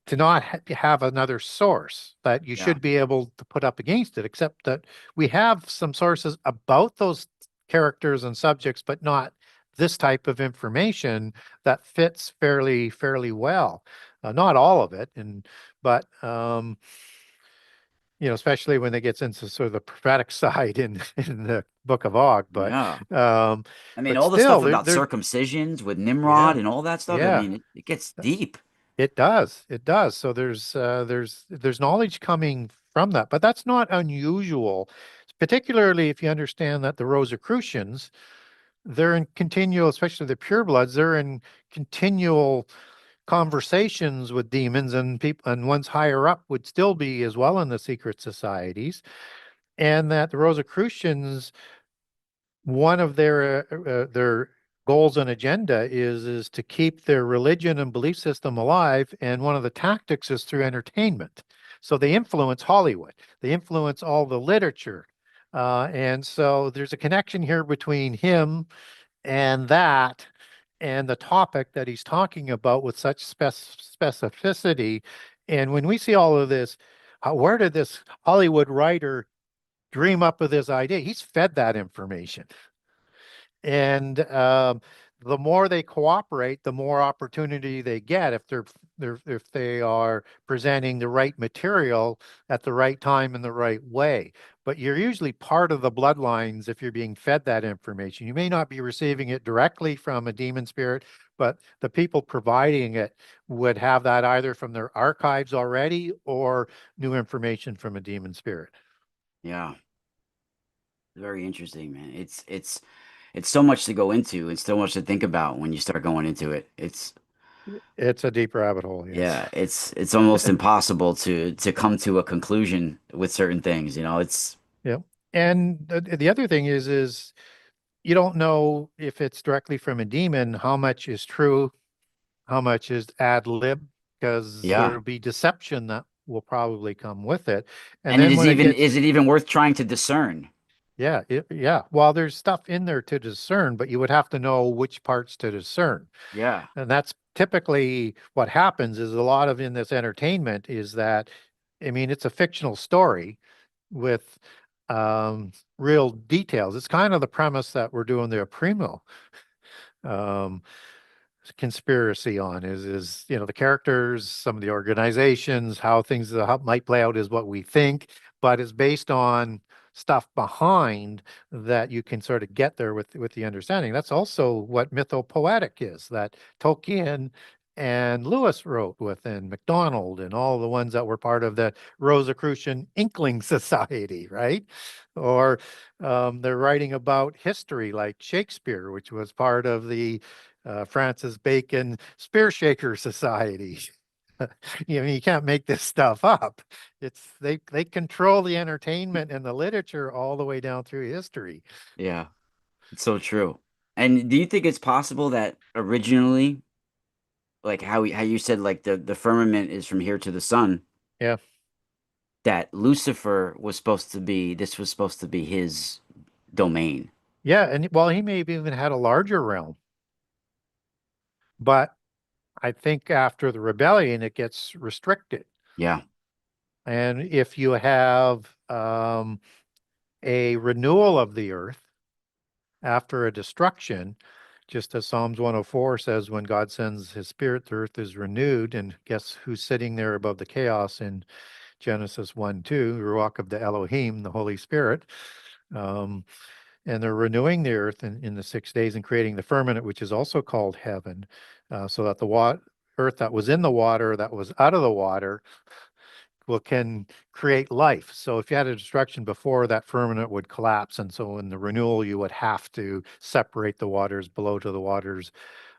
to not have another source that you Yeah. should be able to put up against it, except that we have some sources about those characters and subjects, but not this type of information that fits fairly well. Not all of it, but especially when it gets into sort of the prophetic side in the Book of Og. Yeah. Um, I mean, but all the still, stuff about circumcisions with Nimrod yeah, and all that stuff. I yeah. mean, it gets deep. It does. It does. So there's knowledge coming from that, but that's not unusual, particularly if you understand that the Rosicrucians, they're in continual, especially the purebloods, they're in continual conversations with demons and people, and ones higher up would still be as well in the secret societies, and that the Rosicrucians, one of their goals and agenda is to keep their religion and belief system alive, and one of the tactics is through entertainment. So they influence Hollywood, they influence all the literature, and so there's a connection here between him and that and the topic that he's talking about with such specificity. And when we see all of this, where did this Hollywood writer dream up of this idea? He's fed that information. And the more they cooperate, the more opportunity they get if they are presenting the right material at the right time in the right way. But you're usually part of the bloodlines if you're being fed that information. You may not be receiving it directly from a demon spirit, but the people providing it would have that either from their archives already or new information from a demon spirit. Yeah. Very interesting, man. It's so much to go into and so much to think about when you start going into it. It's a deep rabbit hole, yes. Yeah, it's almost impossible to come to a conclusion with certain things, you know. It's Yeah. And the other thing is you don't know if it's directly from a demon, how much is true, how much is ad lib, because yeah. there'll be deception that will probably come with it. And And then when it is gets, it even worth trying to discern? yeah, yeah, well, there's stuff in there to discern, but you would have to know which parts to discern. Yeah. And that's typically what happens is a lot of in this entertainment is that I mean, it's a fictional story with real details. It's kind of the premise that we're doing the Primo um, conspiracy on is the characters, some of the organizations, how things how might play out is what we think, but it's based on stuff behind that you can sort of get there with the understanding. That's also what mythopoetic is, that Tolkien and Lewis wrote with, and MacDonald and all the ones that were part of the Rosicrucian Inkling Society, right? Or they're writing about history like Shakespeare, which was part of the Francis Bacon Spear Shaker Society. You can't make this stuff up. They control the entertainment and the literature all the way down through history. Yeah, it's so true. And do you think it's possible that originally, like how you said, like the firmament is from here to the sun, Yeah. that Lucifer was supposed to be, this was supposed to be his domain. Yeah, and well, he may have even had a larger realm, but I think after the rebellion, it gets restricted. Yeah. And if you have a renewal of the earth after a destruction, just as Psalms 104 says, when God sends his spirit, the earth is renewed. And guess who's sitting there above the chaos in Genesis 1:2, the Ruach of the Elohim, the Holy Spirit. Um, and they're renewing the earth in the 6 days and creating the firmament, which is also called heaven, so that the earth that was in the water, that was out of the water, can create life. So if you had a destruction before, that firmament would collapse. And so in the renewal, you would have to separate the waters below to the waters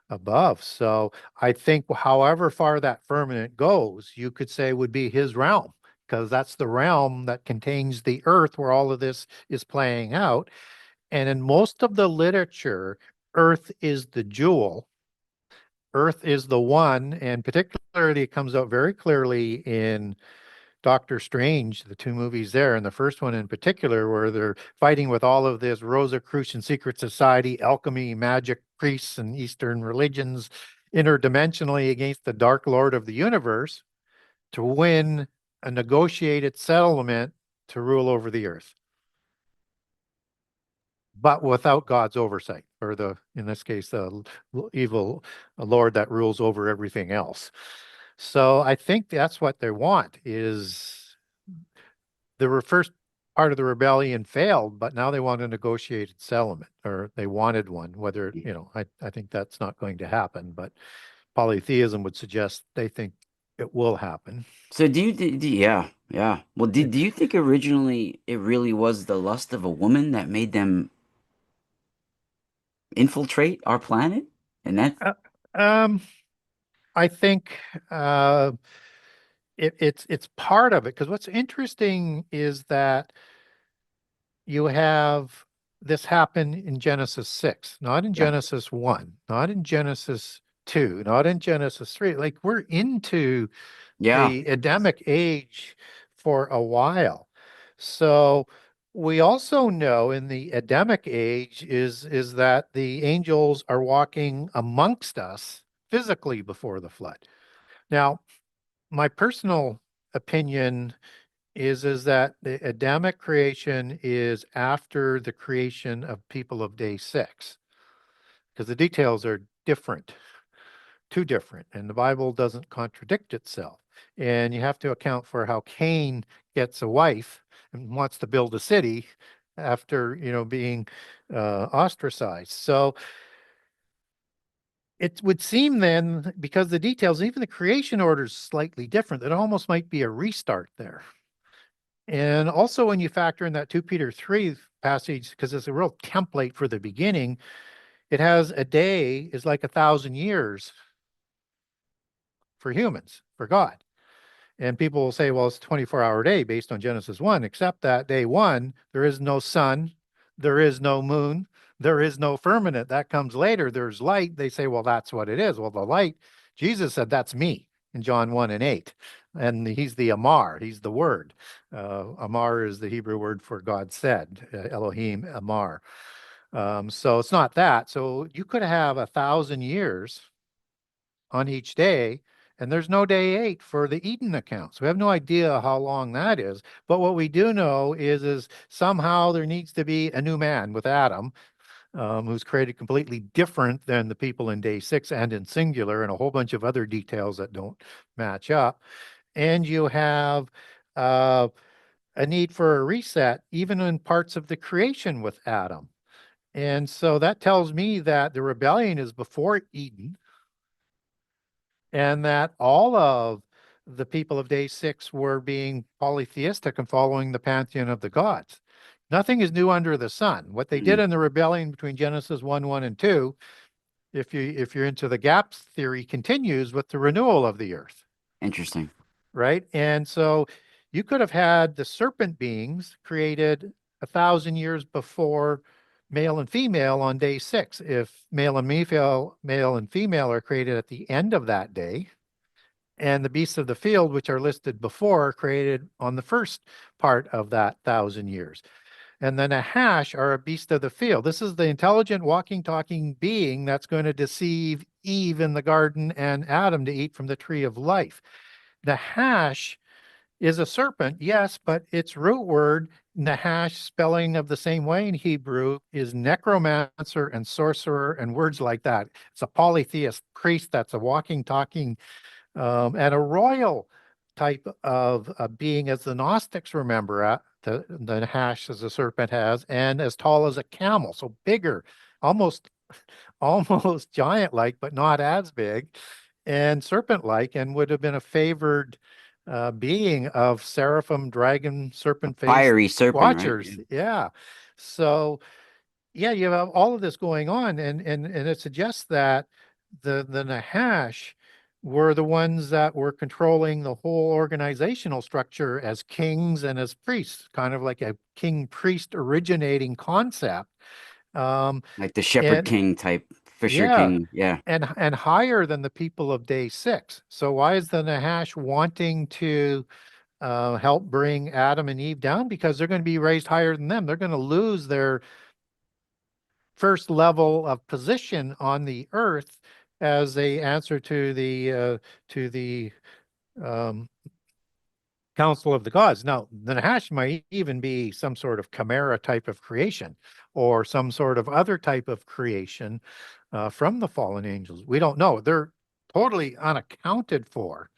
above. So I think however far that firmament goes, you could say would be his realm, because that's the realm that contains the earth where all of this is playing out. And in most of the literature, earth is the jewel. Earth is the one, and particularly it comes out very clearly in Doctor Strange, the two movies there, and the first one in particular, where they're fighting with all of this Rosicrucian secret society, alchemy, magic, priests, and Eastern religions interdimensionally against the Dark Lord of the universe to win a negotiated settlement to rule over the earth, but without God's oversight, or in this case, the evil Lord that rules over everything else. So I think that's what they want is the first part of the rebellion failed, but now they want a negotiated settlement, or they wanted one. Whether, I think that's not going to happen, but polytheism would suggest they think it will happen. So yeah, yeah. Well, do you think originally it really was the lust of a woman that made them infiltrate our planet? And that, Uh, um, I think it's part of it, because what's interesting is that you have this happen in Genesis 6, not in yeah, Genesis 1, not in Genesis 2, not in Genesis 3. Like we're into yeah. the Adamic age for a while. So we also know in the Adamic age is that the angels are walking amongst us physically before the flood. Now, my personal opinion is that the Adamic creation is after the creation of people of day 6, because the details are different, too different, and the Bible doesn't contradict itself. And you have to account for how Cain gets a wife and wants to build a city after, being ostracized. So it would seem then, because the details, even the creation order is slightly different, that it almost might be a restart there. And also when you factor in that 2 Peter 3 passage, because it's a real template for the beginning, it has a day is like 1,000 years for humans, for God. And people will say, well, it's a 24-hour day based on Genesis 1, except that day 1, there is no sun, there is no moon, there is no firmament. That comes later. There's light. They say, well, that's what it is. Well, the light, Jesus said, that's me in John 1 and 8. And he's the Amar, he's the word. Amar is the Hebrew word for God said, Elohim, Amar. So it's not that. So you could have 1,000 years on each day, And there's no day 8 for the Eden account. So we have no idea how long that is. But what we do know is somehow there needs to be a new man with Adam, who's created completely different than the people in day 6 and in singular, and a whole bunch of other details that don't match up. And you have uh, a need for a reset, even in parts of the creation with Adam. And so that tells me that the rebellion is before Eden, and that all of the people of day 6 were being polytheistic and following the pantheon of the gods. Nothing is new under the sun. What they did Mm, in the rebellion between Genesis 1, and 2, if you're into the gaps theory, continues with the renewal of the earth, interesting. right? And so you could have had the serpent beings created 1,000 years before male and female on day 6. If male and female are created at the end of that day, and the beasts of the field, which are listed before, are created on the first part of that 1,000 years. And then a hash are a beast of the field. This is the intelligent, walking, talking being that's going to deceive Eve in the garden and Adam to eat from the tree of life. The hash is a serpent, yes, but its root word, Nahash, spelling of the same way in Hebrew, is necromancer and sorcerer and words like that. It's a polytheist priest that's a walking, talking, and a royal type of being, as the Gnostics remember, the Nahash as a serpent has, and as tall as a camel, so bigger, almost almost giant-like, but not as big, and serpent-like, and would have been a favored being of seraphim, dragon, A serpent-faced fiery serpent, right? watchers. Yeah. So yeah, you have all of this going on, and it suggests that the Nahash were the ones that were controlling the whole organizational structure as kings and as priests, kind of like a king priest originating concept. Um, Like the Shepherd and King type, Fisher yeah, King. Yeah. and higher than the people of day 6. So why is the Nahash wanting to help bring Adam and Eve down? Because they're going to be raised higher than them. They're going to lose their first level of position on the earth as they answer to the um, council of the gods. Now, the Nahash might even be some sort of chimera type of creation, or some sort of other type of creation from the fallen angels. We don't know. They're totally unaccounted for.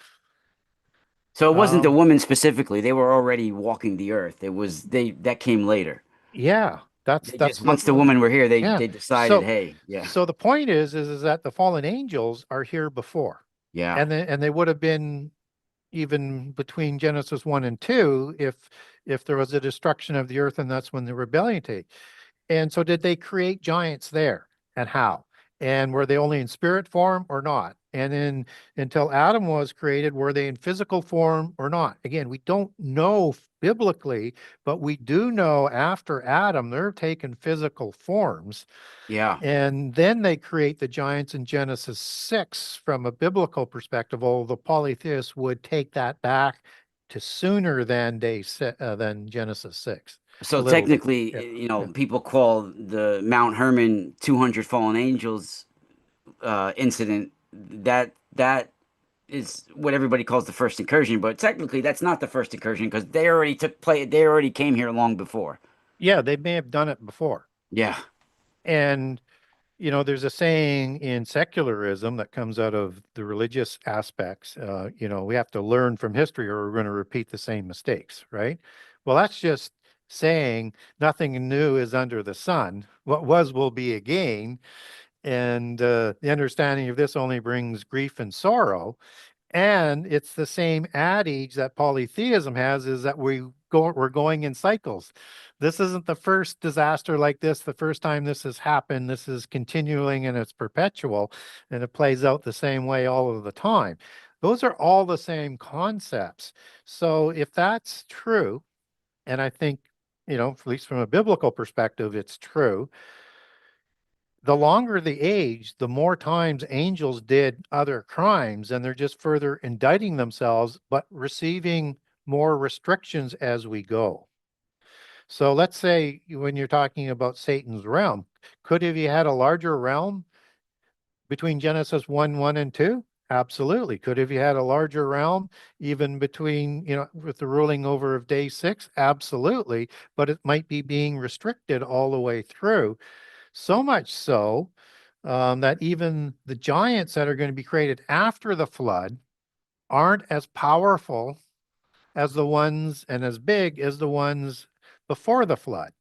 So it wasn't the Um, women specifically. They were already walking the earth. It was they that came later. yeah, that's They that's just what. once the women were here, Yeah. they decided, So hey, yeah, so the point is that the fallen angels are here before, yeah, and they would have been even between Genesis 1 and 2 if there was a destruction of the earth, and that's when the rebellion take. And so did they create giants there, and how? And were they only in spirit form or not? And then until Adam was created, were they in physical form or not? Again, we don't know biblically, but we do know after Adam, they're taken physical forms. yeah. And then they create the giants in Genesis 6 from a biblical perspective, although the polytheists would take that back to sooner than than Genesis 6, a So little bit. technically, Yeah. Yeah. people call the Mount Hermon 200 fallen angels incident. That is what everybody calls the first incursion, but technically that's not the first incursion because they already took play. They already came here long before. Yeah, they may have done it before. Yeah. And, there's a saying in secularism that comes out of the religious aspects, we have to learn from history or we're going to repeat the same mistakes, right? Well, that's just saying nothing new is under the sun. What was will be again. And the understanding of this only brings grief and sorrow. And it's the same adage that polytheism has, is that we're going in cycles. This isn't the first disaster like this, the first time this has happened. This is continuing and it's perpetual, and it plays out the same way all of the time. Those are all the same concepts. So if that's true, and I think, at least from a biblical perspective, it's true, the longer the age, the more times angels did other crimes, and they're just further indicting themselves, but receiving more restrictions as we go. So let's say when you're talking about Satan's realm, could have you had a larger realm between Genesis 1, 1 and 2? Absolutely. Could have you had a larger realm, even between, with the ruling over of day six? Absolutely. But it might be being restricted all the way through. So much so that even the giants that are going to be created after the flood aren't as powerful as the ones and as big as the ones before the flood.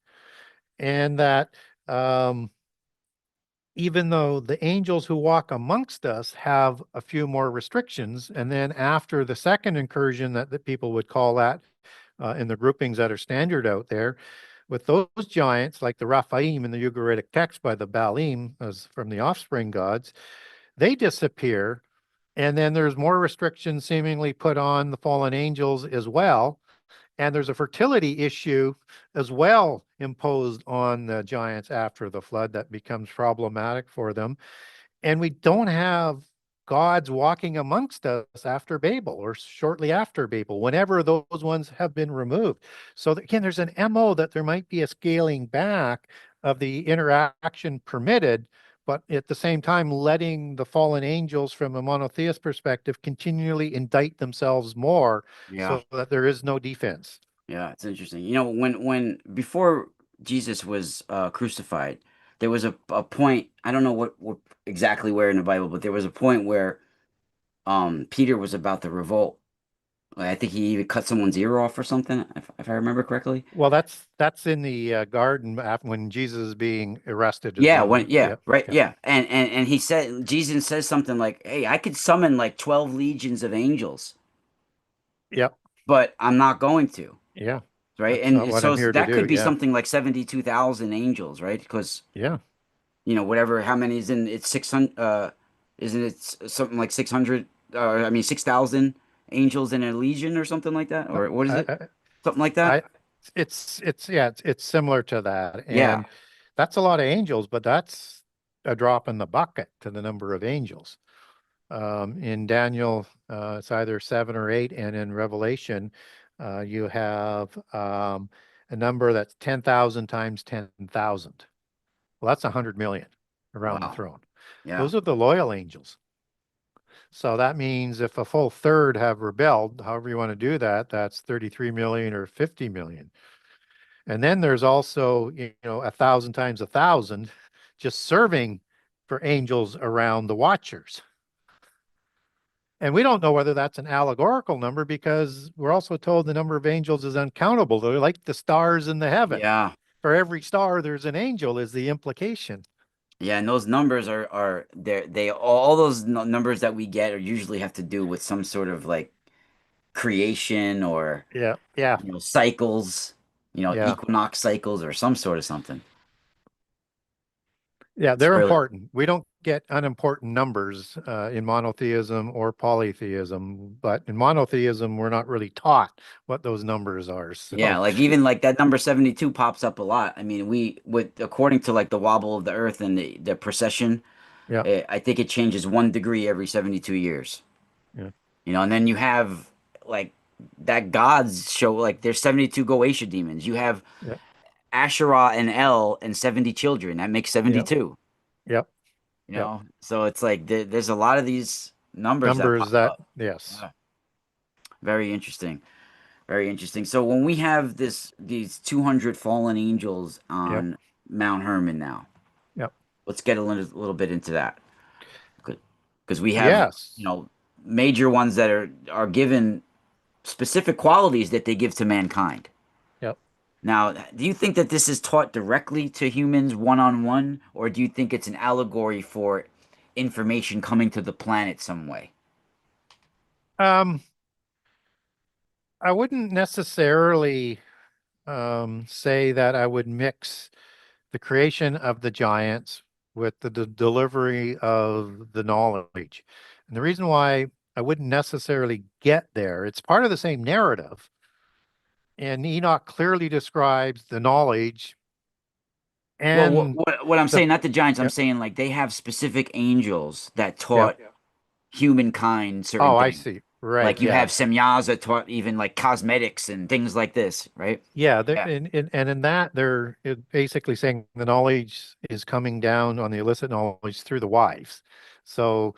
And that um, even though the angels who walk amongst us have a few more restrictions, and then after the second incursion that people would call that in the groupings that are standard out there, with those giants like the Raphaim in the Ugaritic text by the Baalim as from the offspring gods, they disappear. And then there's more restrictions seemingly put on the fallen angels as well. And there's a fertility issue as well imposed on the giants after the flood that becomes problematic for them. And we don't have gods walking amongst us after Babel or shortly after Babel, whenever those ones have been removed. So again, there's an MO that there might be a scaling back of the interaction permitted, but at the same time, letting the fallen angels from a monotheist perspective continually indict themselves more Yeah. so that there is no defense. Yeah, it's interesting. When before Jesus was crucified, there was a point, I don't know what exactly where in the Bible, but there was a point where Peter was about to revolt. Like, I think he even cut someone's ear off or something, if I remember correctly. Well, that's in the garden when Jesus is being arrested as Yeah, well. Yep, right, yep, yeah. And he said Jesus says something like, "Hey, I could summon like 12 legions of angels, yep, but I'm not going to." yeah. Right? That's not And what so I'm here to that do. could be Yeah, something like 72,000 angels, right? Because yeah. whatever, how many is in it's 600, isn't it something like 600, I mean, 6,000 angels in a legion or something like that? Uh, Or what is I, it? Something like that? I, it's yeah, it's similar to that, Yeah. and that's a lot of angels, but that's a drop in the bucket to the number of angels. In Daniel, it's either seven or eight, and in Revelation, you have a number that's 10,000 times 10,000. Well, that's 100 million around the Wow. throne. Yeah. Those are the loyal angels. So that means if a full third have rebelled, however you want to do that, that's 33 million or 50 million. And then there's also, 1,000 times 1,000 just serving for angels around the watchers. And we don't know whether that's an allegorical number because we're also told the number of angels is uncountable. They're like the stars in the heaven. Yeah. For every star, there's an angel, is the implication. Yeah, and those numbers are they all those numbers that we get are usually have to do with some sort of like creation or Yeah, yeah, cycles, yeah. equinox cycles or some sort of something. Yeah, It's they're really important. We don't get unimportant numbers in monotheism or polytheism, but in monotheism, we're not really taught what those numbers are. Yeah, So, like even like that number 72 pops up a lot. I mean, we with according to like the wobble of the earth and the precession, yeah, I think it changes 1 degree every 72 years. yeah, And then you have like that gods show like there's 72 Goetia demons. You have yeah, Asherah and El and 70 children. That makes yeah, 72. yeah, yeah. So it's like there's a lot of these numbers that Numbers pop that, up. yes, Yeah. Very interesting. Very interesting. So when we have these 200 fallen angels yep, on Mount Hermon now, yep, let's get a little bit into that. Because we have, yes, major ones that are given specific qualities that they give to mankind. yep. Now, do you think that this is taught directly to humans one on one, or do you think it's an allegory for information coming to the planet some way? Um, I wouldn't necessarily say that I would mix the creation of the giants with the delivery of the knowledge. And the reason why I wouldn't necessarily get there, it's part of the same narrative. And Enoch clearly describes the knowledge Well, and what I'm the, saying, not the giants, I'm yeah, saying like they have specific angels that yeah. taught humankind certain Oh, I things. see. Right. Like you Yeah. have Semyaza taught even like cosmetics and things like this, right? Yeah. Yeah. And in that, they're basically saying the knowledge is coming down on the illicit knowledge through the wives. So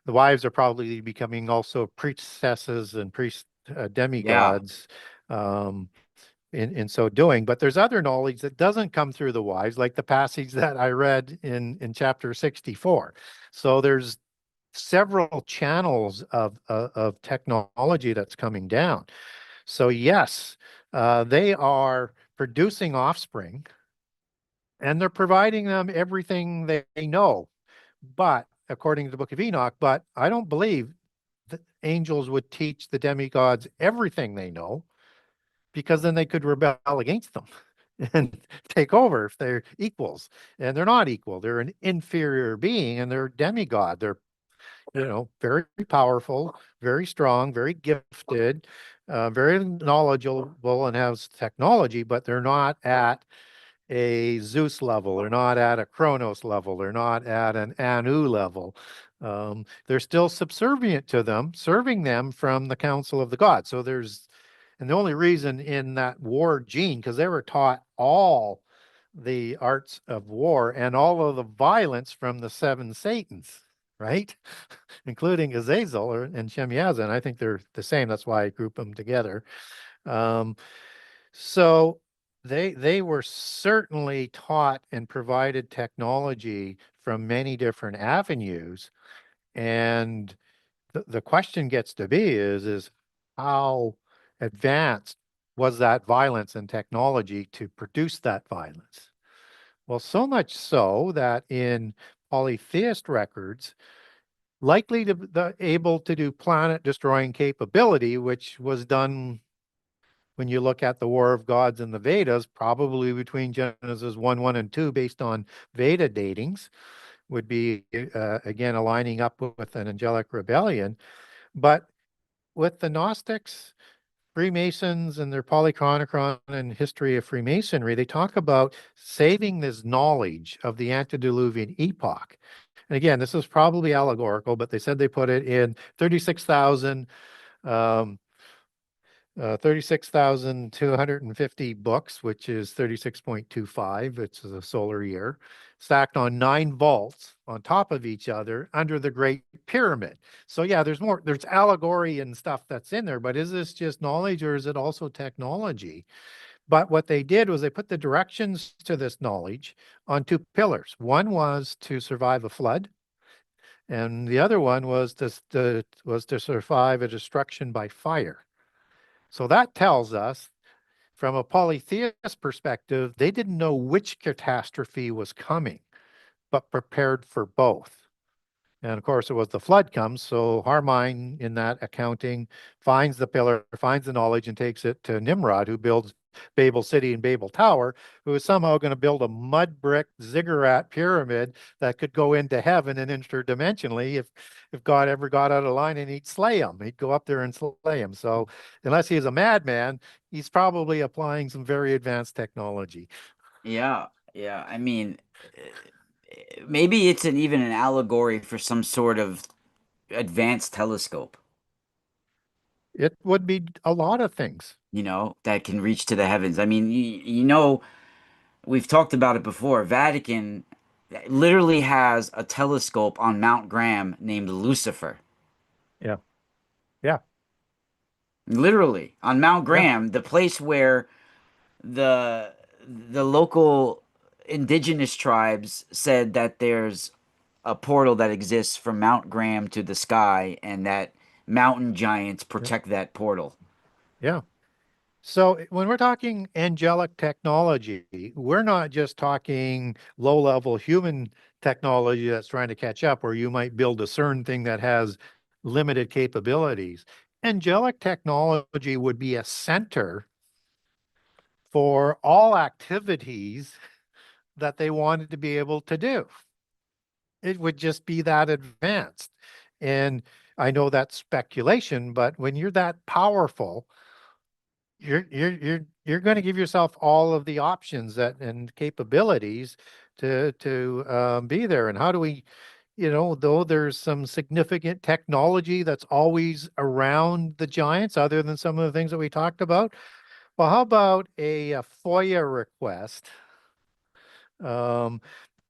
the wives are probably becoming also priestesses and Yeah. demigods. Um, in so doing. But there's other knowledge that doesn't come through the wives, like the passage that I read in chapter 64. So there's several channels of technology that's coming down. So yes, they are producing offspring and they're providing them everything they know. But according to the Book of Enoch, but I don't believe that angels would teach the demigods everything they know, because then they could rebel against them and take over if they're equals. And they're not equal. They're an inferior being and they're demigod. They're, very powerful, very strong, very gifted, very knowledgeable and has technology, but they're not at a Zeus level. They're not at a Kronos level. They're not at an Anu level. They're still subservient to them, serving them from the council of the gods. So and the only reason in that war gene, because they were taught all the arts of war and all of the violence from the seven Satans, right? Including Azazel and Shemyaza. And I think they're the same. That's why I group them together. Um, so they were certainly taught and provided technology from many different avenues. And the question gets to be is how advanced was that violence and technology to produce that violence? Well, so much so that in polytheist records, likely to able to do planet destroying capability, which was done when you look at the War of Gods in the Vedas, probably between Genesis 1, 1, and 2, based on Veda datings, would be again aligning up with an angelic rebellion. But with the Gnostics, Freemasons, and their Polychronicon and history of Freemasonry, they talk about saving this knowledge of the antediluvian epoch. And again, this is probably allegorical, but they said they put it in 36,000 um, 36,250 books, which is 36.25. It's a solar year, stacked on 9 vaults on top of each other under the Great Pyramid. So yeah, there's allegory and stuff that's in there, but is this just knowledge or is it also technology? But what they did was they put the directions to this knowledge on 2 pillars. One was to survive a flood, and the other one was to survive a destruction by fire. So that tells us, from a polytheist perspective, they didn't know which catastrophe was coming, but prepared for both. And of course, it was the flood comes. So Hermon, in that accounting, finds the pillar, finds the knowledge, and takes it to Nimrod, who builds Babel City and Babel Tower, who is somehow going to build a mud brick ziggurat pyramid that could go into heaven and interdimensionally if God ever got out of line, and he'd slay him. He'd go up there and slay him. So unless he is a madman, he's probably applying some very advanced technology. Yeah. Yeah. I mean, maybe it's even an allegory for some sort of advanced telescope, It would be a lot of things. that can reach to the heavens. I mean, we've talked about it before. Vatican literally has a telescope on Mount Graham named Lucifer. Yeah. Yeah. Literally on Mount Yeah. Graham, the place where the the local indigenous tribes said that there's a portal that exists from Mount Graham to the sky, and that mountain giants Yeah. protect that portal. Yeah. So when we're talking angelic technology, we're not just talking low-level human technology that's trying to catch up, where you might build a certain thing that has limited capabilities. Angelic technology would be a center for all activities that they wanted to be able to do. It would just be that advanced. And I know that's speculation, but when you're that powerful, you're going to give yourself all of the options that and capabilities to be there. And how do we, though there's some significant technology that's always around the giants, other than some of the things that we talked about. Well, how about a FOIA request? Um,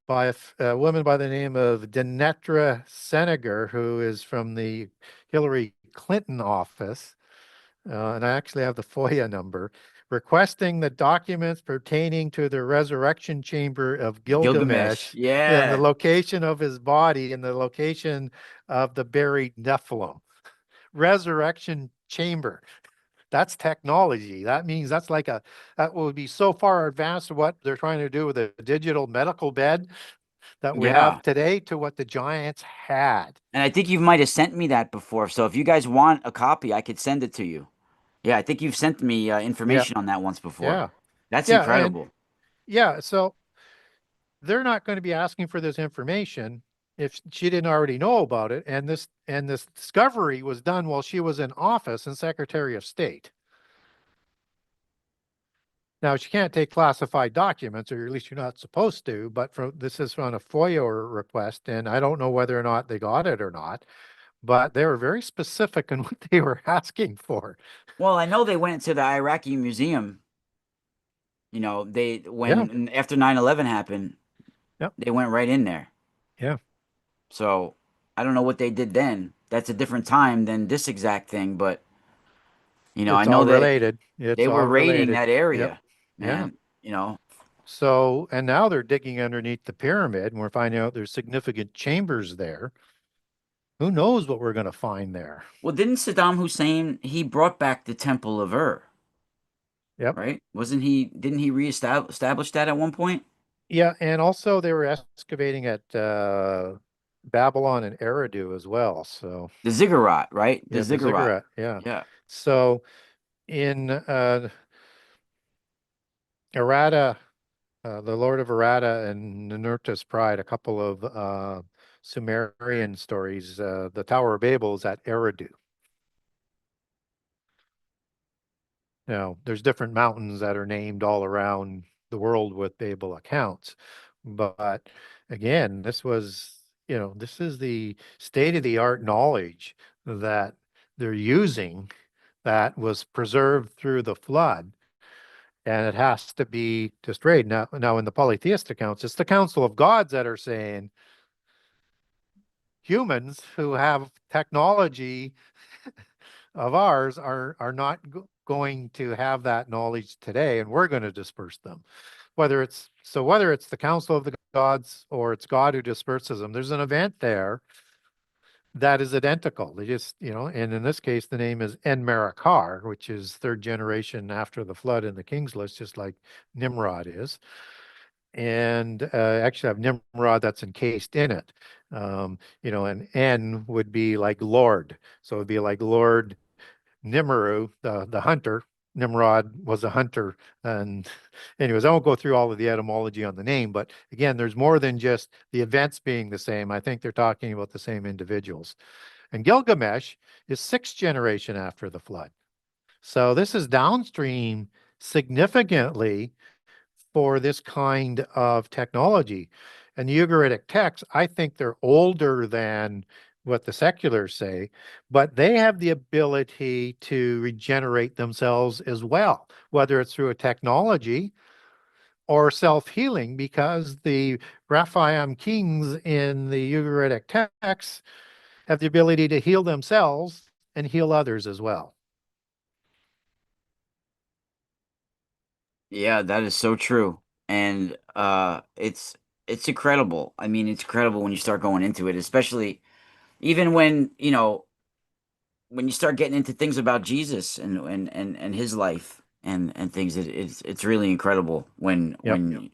by a woman by the name of Denetra Senegar, who is from the Hillary Clinton office. And I actually have the FOIA number, requesting the documents pertaining to the resurrection chamber of Gilgamesh. Gilgamesh and the Yeah. location of his body and the location of the buried Nephilim. Resurrection chamber. That's technology. That means that would be so far advanced to what they're trying to do with a digital medical bed that we Yeah. have today to what the giants had. And I think you might have sent me that before. So if you guys want a copy, I could send it to you. Yeah, I think you've sent me Yeah, information on that once before. yeah, That's yeah, and incredible. yeah. So they're not going to be asking for this information if she didn't already know about it. And this discovery was done while she was in office and Secretary of State. Now she can't take classified documents, or at least you're not supposed to. But this is on a FOIA request, and I don't know whether or not they got it or not. But they were very specific in what they were asking for. Well, I know they went to the Iraqi museum. They Yeah, when after 9/11 happened, yeah, they went right in there. yeah. So I don't know what they did then. That's a different time than this exact thing, but I It's know all that related. It's they were all raiding related. that Yep. area, Yeah. man. You know. So, and now they're digging underneath the pyramid, and we're finding out there's significant chambers there. Who knows what we're going to find there? Well, didn't Saddam Hussein he brought back the Temple of Ur, Yep. right? Wasn't he? Didn't he reestablish that at one point? Yeah, and also they were excavating at Babylon and Eridu as well. So, The ziggurat, right? The yeah, the ziggurat. ziggurat. Yeah. Yeah. So in Errata, the Lord of Errata and Ninurta's Pride, a couple of Sumerian stories, the Tower of Babel is at Eridu. Now, there's different mountains that are named all around the world with Babel accounts. But again, this is the state-of-the-art knowledge that they're using that was preserved through the flood. And it has to be destroyed. Now, in the polytheist accounts, it's the council of gods that are saying humans who have technology of ours are not going to have that knowledge today, and we're going to disperse them. Whether it's the council of the gods or it's God who disperses them, there's an event there that is identical. They just, and in this case, the name is En-Merakar, which is third generation after the flood in the King's List, just like Nimrod is. And actually have Nimrod that's encased in it. And En would be like Lord. So it'd be like Lord Nimru, the hunter. Nimrod was a hunter. And anyways, I won't go through all of the etymology on the name, but again, there's more than just the events being the same. I think they're talking about the same individuals. And Gilgamesh is sixth generation after the flood. So this is downstream significantly for this kind of technology. And the Ugaritic texts, I think they're older than what the seculars say, but they have the ability to regenerate themselves as well, whether it's through a technology or self-healing, because the Raphaim kings in the Ugaritic texts have the ability to heal themselves and heal others as well. Yeah, that is so true. And it's incredible. I mean, it's incredible when you start going into it, especially even when you start getting into things about Jesus and his life and things. It's really incredible Yep, when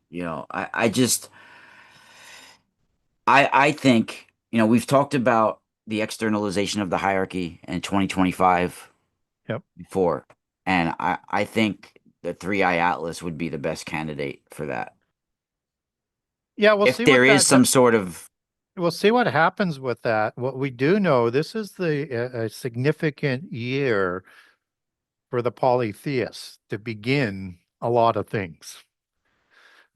I think, we've talked about the externalization of the hierarchy in 2025 yep. before, and I think the 3IAtlas would be the best candidate for that. Yeah, If there is some sort of we'll see what happens with that. What we do know, this is a significant year for the polytheists to begin a lot of things.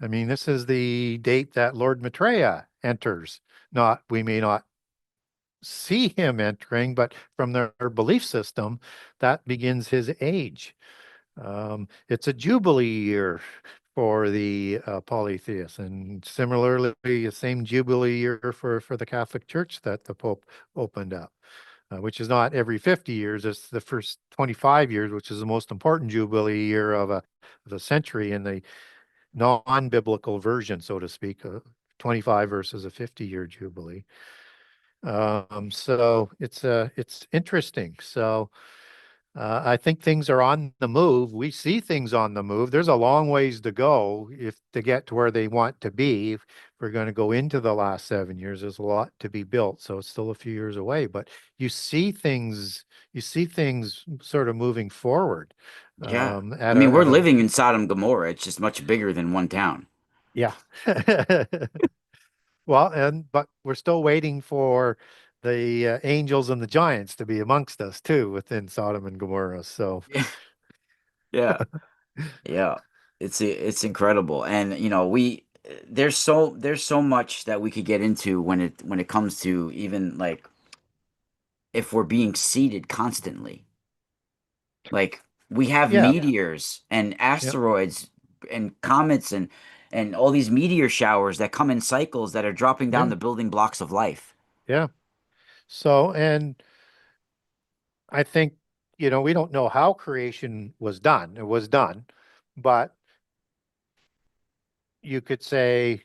I mean, this is the date that Lord Maitreya enters. We may not see him entering, but from their belief system, that begins his age. It's a jubilee year for the polytheists, and similarly, the same Jubilee year for the Catholic Church that the Pope opened up, which is not every 50 years. It's the first 25 years, which is the most important Jubilee year of a century in the non-biblical version, so to speak, 25 versus a 50-year Jubilee. So it's interesting. So I think things are on the move. We see things on the move. There's a long ways to go if to get to where they want to be. If we're going to go into the last 7 years, there's a lot to be built. So it's still a few years away, but you see things sort of moving forward. Yeah. I At mean, we're at a living in Sodom and Gomorrah. It's just much bigger than one town. yeah. Well, but we're still waiting for the angels and the giants to be amongst us too within Sodom and Gomorrah. So Yeah. Yeah. It's incredible. And there's so much that we could get into when it comes to even like if we're being seeded constantly. Like we have yeah, meteors and yeah, asteroids and comets and all these meteor showers that come in cycles that are dropping down yeah, the building blocks of life. yeah. So, and I think, we don't know how creation was done. It was done, but you could say,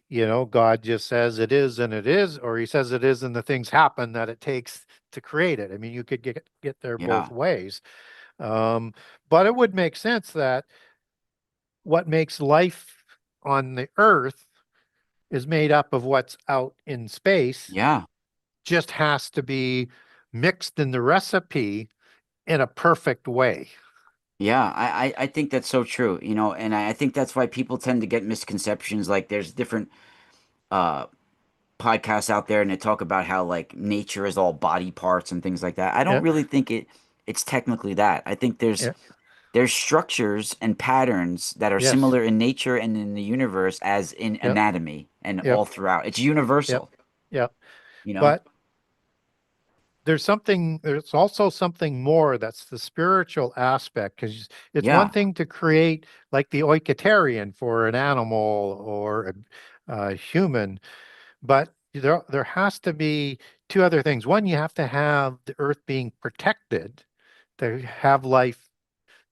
God just says it is and it is, or he says it is and the things happen that it takes to create it. I mean, you could get there both Yeah. ways. Um, but it would make sense that what makes life on the earth is made up of what's out in space, Yeah. just has to be mixed in the recipe in a perfect way. Yeah, I think that's so true, and I think that's why people tend to get misconceptions. Like there's different uh podcasts out there and they talk about how like nature is all body parts and things like that. I don't Yeah, really think it's technically that. I think there's yeah, there's structures and patterns that are yes, similar in nature and in the universe as in yep, anatomy and yep, all throughout. It's yep, universal, yep. you know? But there's also something more that's the spiritual aspect, because it's one Yeah, thing to create like the oikotarian for an animal or a human, but there has to be two other things. One, you have to have the earth being protected to have life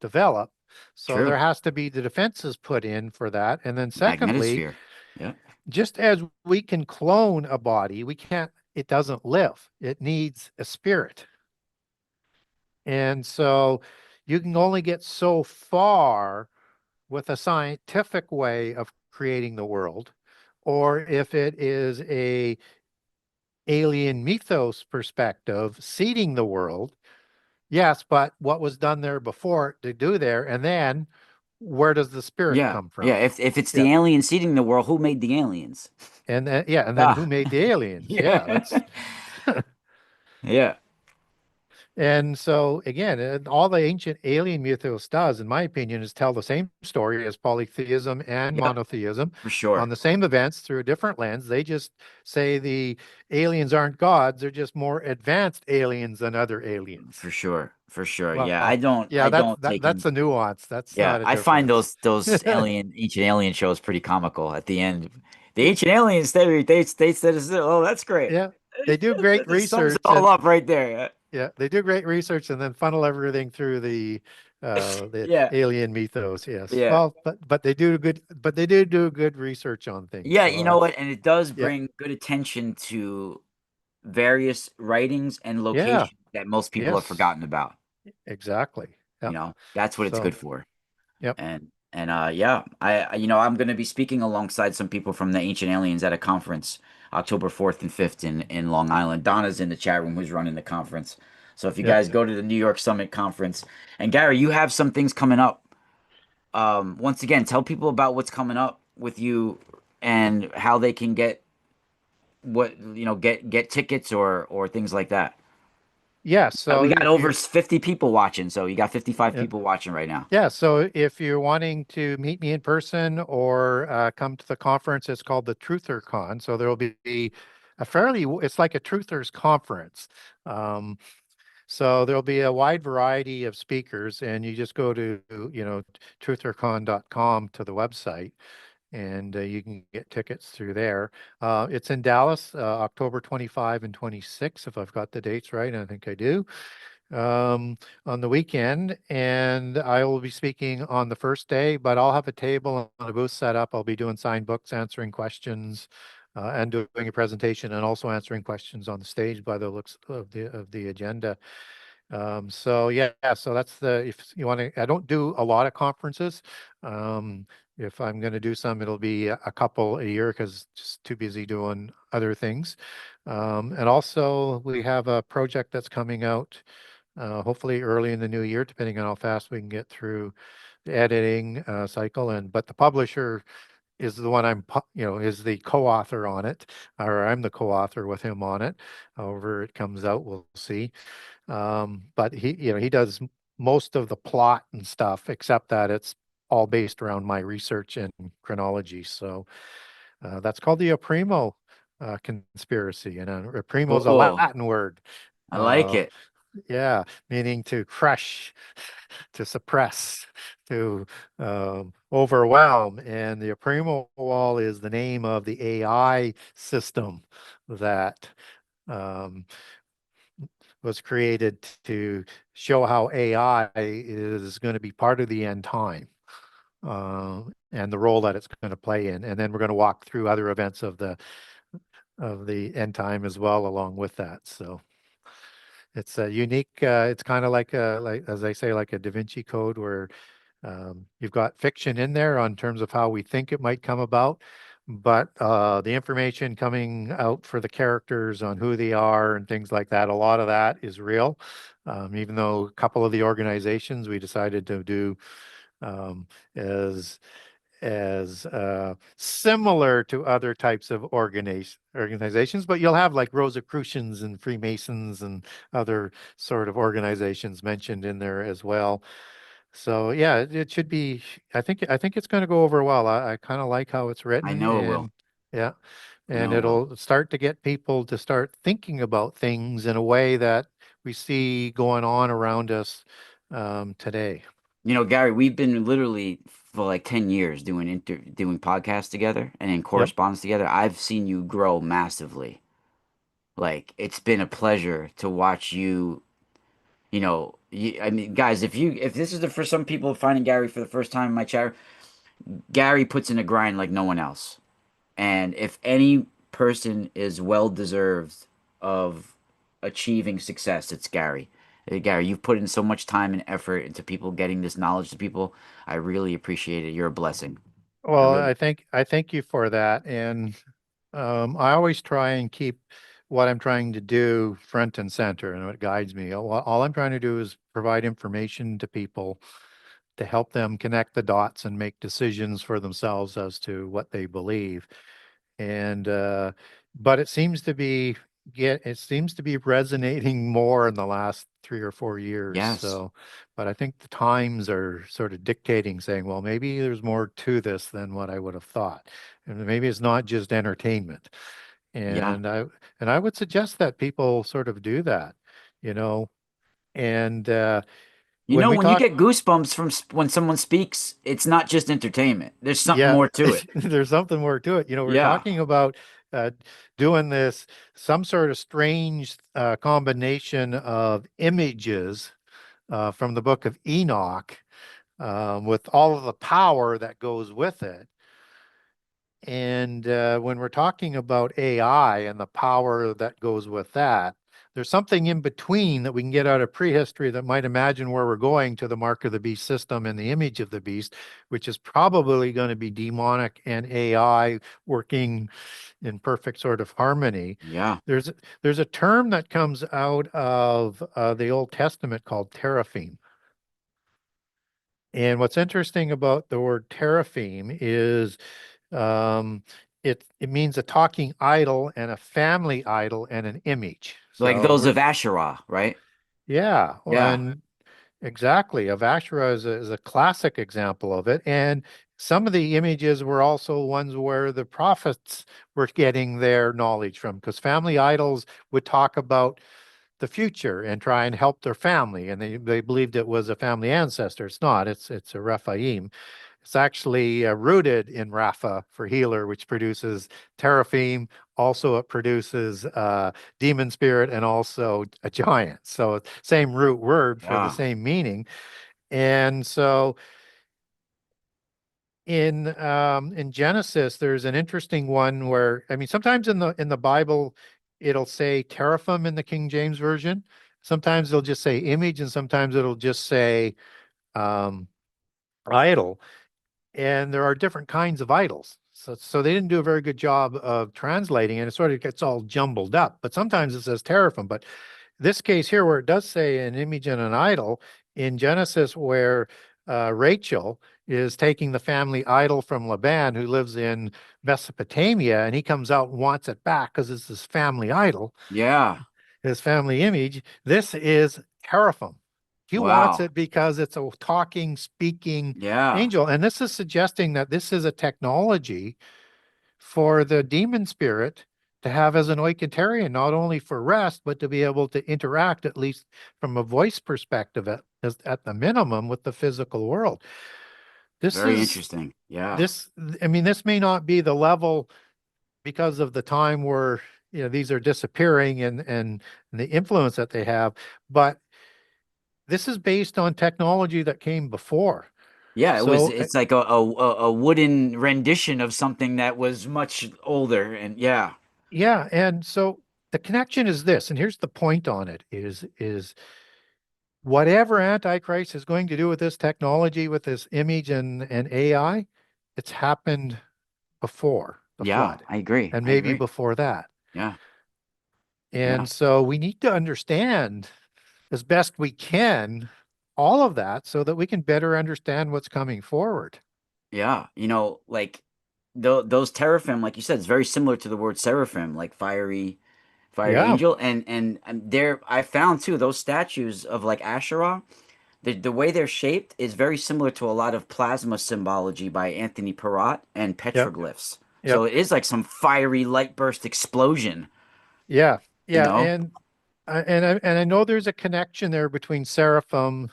develop. So true. there has to be the defenses put in for that. And then secondly, Magnetosphere. Yeah. just as we can clone a body, we can't, it doesn't live. It needs a spirit. And so you can only get so far with a scientific way of creating the world, or if it is a alien mythos perspective, seeding the world. Yes, but what was done there before to do there, and then where does the spirit Yeah. come Yeah. from? If it's Yeah, the alien seeding the world, who made the aliens? and then yeah, and then who Ah. made the aliens? Yeah, Yeah. that's Yeah. and so again, all the ancient alien mythos does, in my opinion, is tell the same story as polytheism and Yep. monotheism For on sure. the same events through a different lens. They just say the aliens aren't gods; they're just more advanced aliens than other aliens. For sure. For sure. Yeah. I Well, don't yeah, I don't take that's him. a nuance. That's Yeah, not a I find difference. those ancient alien shows pretty comical at the end. The ancient aliens they said, "Oh, that's great." Yeah, they do great That just sums it research all and up right there. yeah, they do great research and then funnel everything through the Yeah, alien mythos. Yes. yeah, Well, but they do good research on things. yeah. So You know what? And it does yeah, bring good attention to various writings and yeah, locations that most people have yes, forgotten about. exactly. Yeah. That's what it's So good for. yep, And yeah, I'm going to be speaking alongside some people from the Ancient Aliens at a conference October 4th and 5th in Long Island. Donna's in the chat room who's running the conference. So if you yep. guys go to the New York Summit conference, and Gary, you have some things coming up. Once again, tell people about what's coming up with you and how they can get tickets or things like that. Yeah. So We got if over you 50 people watching, so you got 55 yeah. people watching right now. Yeah, so if you're wanting to meet me in person or come to the conference, it's called the Truther Con. So there'll be it's like a Truthers conference. Um, So there'll be a wide variety of speakers, and you just go to, truthercon.com to the website, and you can get tickets through there. It's in Dallas, October 25 and 26, if I've got the dates right, and I think I do, on the weekend. And I will be speaking on the first day, but I'll have a table and a booth set up. I'll be doing signed books, answering questions, and doing a presentation, and also answering questions on the stage by the looks of the agenda. So yeah, so that's if you want to, I don't do a lot of conferences. If I'm going to do some, it'll be a couple a year because just too busy doing other things. And also we have a project that's coming out, hopefully early in the new year, depending on how fast we can get through the editing cycle. But the publisher is the one is the co-author on it, or I'm the co-author with him on it. However it comes out, we'll see. But he does most of the plot and stuff, except that it's all based around my research and chronology. So that's called the Aprimo conspiracy. And Aprimo is a Oh, Latin word. I like Uh, it. yeah, meaning to crush, to suppress, to overwhelm. And the Aprimo wall is the name of the AI system that um, was created to show how AI is going to be part of the end time, and the role that it's going to play in. And then we're going to walk through other events of the end time as well along with that. So it's a unique. It's kind of like as I say, like a Da Vinci Code, where you've got fiction in there on terms of how we think it might come about, but the information coming out for the characters on who they are and things like that, a lot of that is real. Even though a couple of the organizations we decided to do um, as similar to other types of organizations, but you'll have like Rosicrucians and Freemasons and other sort of organizations mentioned in there as well. So yeah, it should be. I think it's going to go over well. I kind of like how it's I written, know it will. and yeah, I and know it will. it'll start to get people to start thinking about things in a way that we see going on around us today. Gary, we've been literally for like 10 years doing podcasts together and in Yep. correspondence together. I've seen you grow massively. Like it's been a pleasure to watch you, I mean, guys, if this is for some people finding Gary for the first time in my chat, Gary puts in a grind like no one else. And if any person is well deserved of achieving success, it's Gary. Gary, you've put in so much time and effort into people getting this knowledge to people. I really appreciate it. You're a blessing. I Well, really, I thank you for that, and I always try and keep what I'm trying to do front and center, and what guides me. All I'm trying to do is provide information to people to help them connect the dots and make decisions for themselves as to what they believe. And but it seems to be resonating more in the last 3 or 4 years. yes. So, but I think the times are sort of dictating, saying, well, maybe there's more to this than what I would have thought. And maybe it's not just entertainment. Yeah. And I would suggest that people sort of do that, you know. And when we When you talk get goosebumps from when someone speaks, it's not just entertainment. There's something Yeah, more to it. there's something more to it. We're Yeah. talking about uh, doing some sort of strange combination of images from the book of Enoch, with all of the power that goes with it. And when we're talking about AI and the power that goes with that, there's something in between that we can get out of prehistory that might imagine where we're going to the mark of the beast system and the image of the beast, which is probably going to be demonic and AI working in perfect sort of harmony. Yeah. There's there's a term that comes out of the Old Testament called teraphim. And what's interesting about the word teraphim is um, it means a talking idol and a family idol and an image. Like So those of Asherah, right? yeah, Yeah. and exactly. Avashra is a classic example of it. And some of the images were also ones where the prophets were getting their knowledge from, because family idols would talk about the future and try and help their family. And they believed it was a family ancestor. It's not. It's a Rephaim. It's actually rooted in Rapha for healer, which produces teraphim. Also, it produces demon spirit and also a giant. So same root word for the Yeah. same meaning. And so in Genesis, there's an interesting one where I mean sometimes in the Bible it'll say teraphim in the King James Version. Sometimes they'll just say image, and sometimes it'll just say um, idol. And there are different kinds of idols. So they didn't do a very good job of translating, and it sort of gets all jumbled up. But sometimes it says teraphim. But this case here, where it does say an image and an idol in Genesis, where Rachel is taking the family idol from Laban, who lives in Mesopotamia, and he comes out and wants it back because it's his family idol, Yeah. his family image. This is teraphim. He wants Wow. it because it's a talking, speaking Yeah. angel. And this is suggesting that this is a technology for the demon spirit to have as an oikentarian, not only for rest, but to be able to interact, at least from a voice perspective, at the minimum, with the physical world. This Very is interesting. Yeah. this, I mean, this may not be the level because of the time where, these are disappearing and the influence that they have, but this is based on technology that came before. Yeah, So it's like a wooden rendition of something that was much older, and yeah. yeah, and so the connection is this, and here's the point on it is whatever Antichrist is going to do with this technology, with this image and AI, it's happened before the Yeah, flood I agree. and I maybe agree. before that. Yeah. Yeah. And so we need to understand as best we can all of that so that we can better understand what's coming forward. Yeah. Like those teraphim, like you said, it's very similar to the word seraphim, like fiery Yeah, angel. And there I found too those statues of like Asherah, the way they're shaped is very similar to a lot of plasma symbology by Anthony Perrott and yep, petroglyphs. So yep, it is like some fiery light burst explosion, yeah, you yeah. know? And I know there's a connection there between seraphim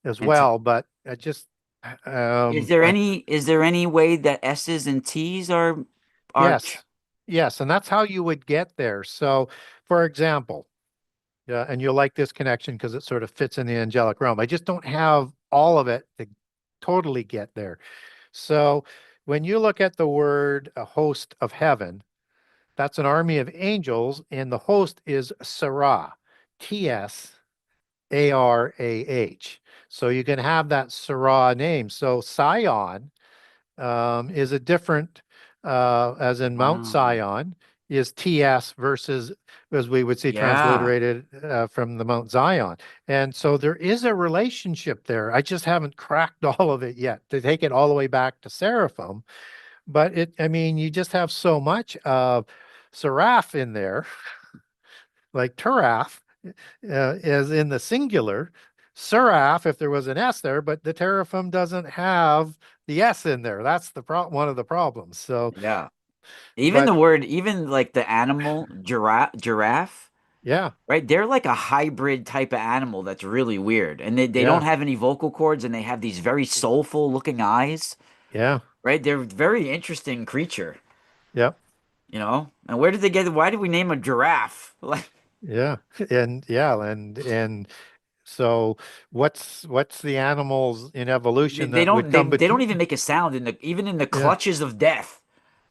as And t well, but I just I is there any way that S's and T's are tr yes, yes, and that's how you would get there. So, for example, yeah, and you'll like this connection because it sort of fits in the angelic realm. I just don't have all of it to totally get there. So, when you look at the word a host of heaven, that's an army of angels, and the host is Sarah, Tsarah. So you can have that Sarah name. So Sion is a different, as in Mount Wow. Sion, is TS versus, as we would see Yeah. transliterated from the Mount Zion. And so there is a relationship there. I just haven't cracked all of it yet to take it all the way back to Seraphim. But I mean, you just have so much of Seraph in there, like Turaf, as in the singular. Seraph, if there was an S there, but the Teraphim doesn't have the S in there. That's one of the problems. So, Yeah. Even the but word, even like the animal giraffe, yeah, right? They're like a hybrid type of animal that's really weird. And they don't yeah, have any vocal cords and they have these very soulful looking eyes, yeah, right? They're a very interesting creature, yeah, And where did they get why did we name a giraffe? Like yeah, and yeah, and so what's the animals in they, evolution they that would don't they, come they don't between? even make a sound even in the Yeah, clutches of death.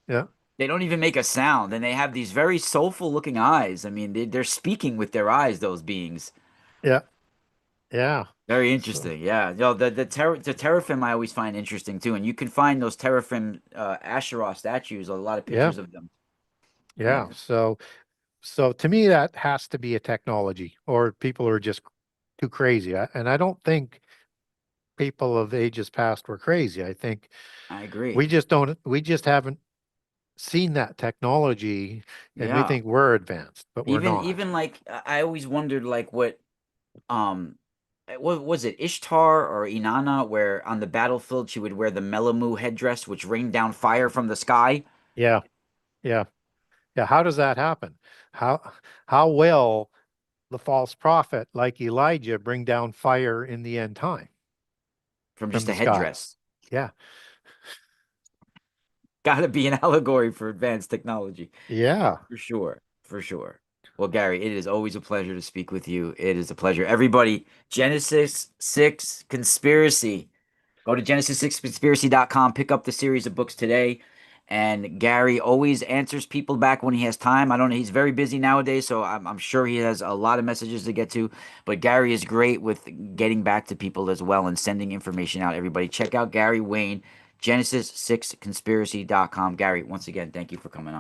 yeah, They don't even make a sound and they have these very soulful looking eyes. I mean, they're speaking with their eyes, those beings. yeah, yeah. Very So interesting. Yeah. The teraphim I always find interesting too. And you can find those teraphim Asherah statues, a lot of yeah, pictures of them. yeah. Yeah. So to me, that has to be a technology, or people are just too crazy. And I don't think people of ages past were crazy. I think I agree. we just haven't seen that technology, and we Yeah. think we're advanced, but we're not. Even like I always wondered like um what was it, Ishtar or Inanna, where on the battlefield she would wear the Melamu headdress, which rained down fire from the sky. Yeah, yeah, yeah. How does that happen? How how well the false prophet, like Elijah, bring down fire in the end time from from just the a sky. headdress. Yeah. Got to be an allegory for advanced technology. Yeah. For sure. For sure. Well, Gary, it is always a pleasure to speak with you. It is a pleasure. Everybody, Genesis 6 Conspiracy. Go to genesis6conspiracy.com, pick up the series of books today. And Gary always answers people back when he has time. I don't know, he's very busy nowadays, so I'm sure he has a lot of messages to get to. But Gary is great with getting back to people as well and sending information out. Everybody, check out Gary Wayne, genesis6conspiracy.com. Gary, once again, thank you for coming on.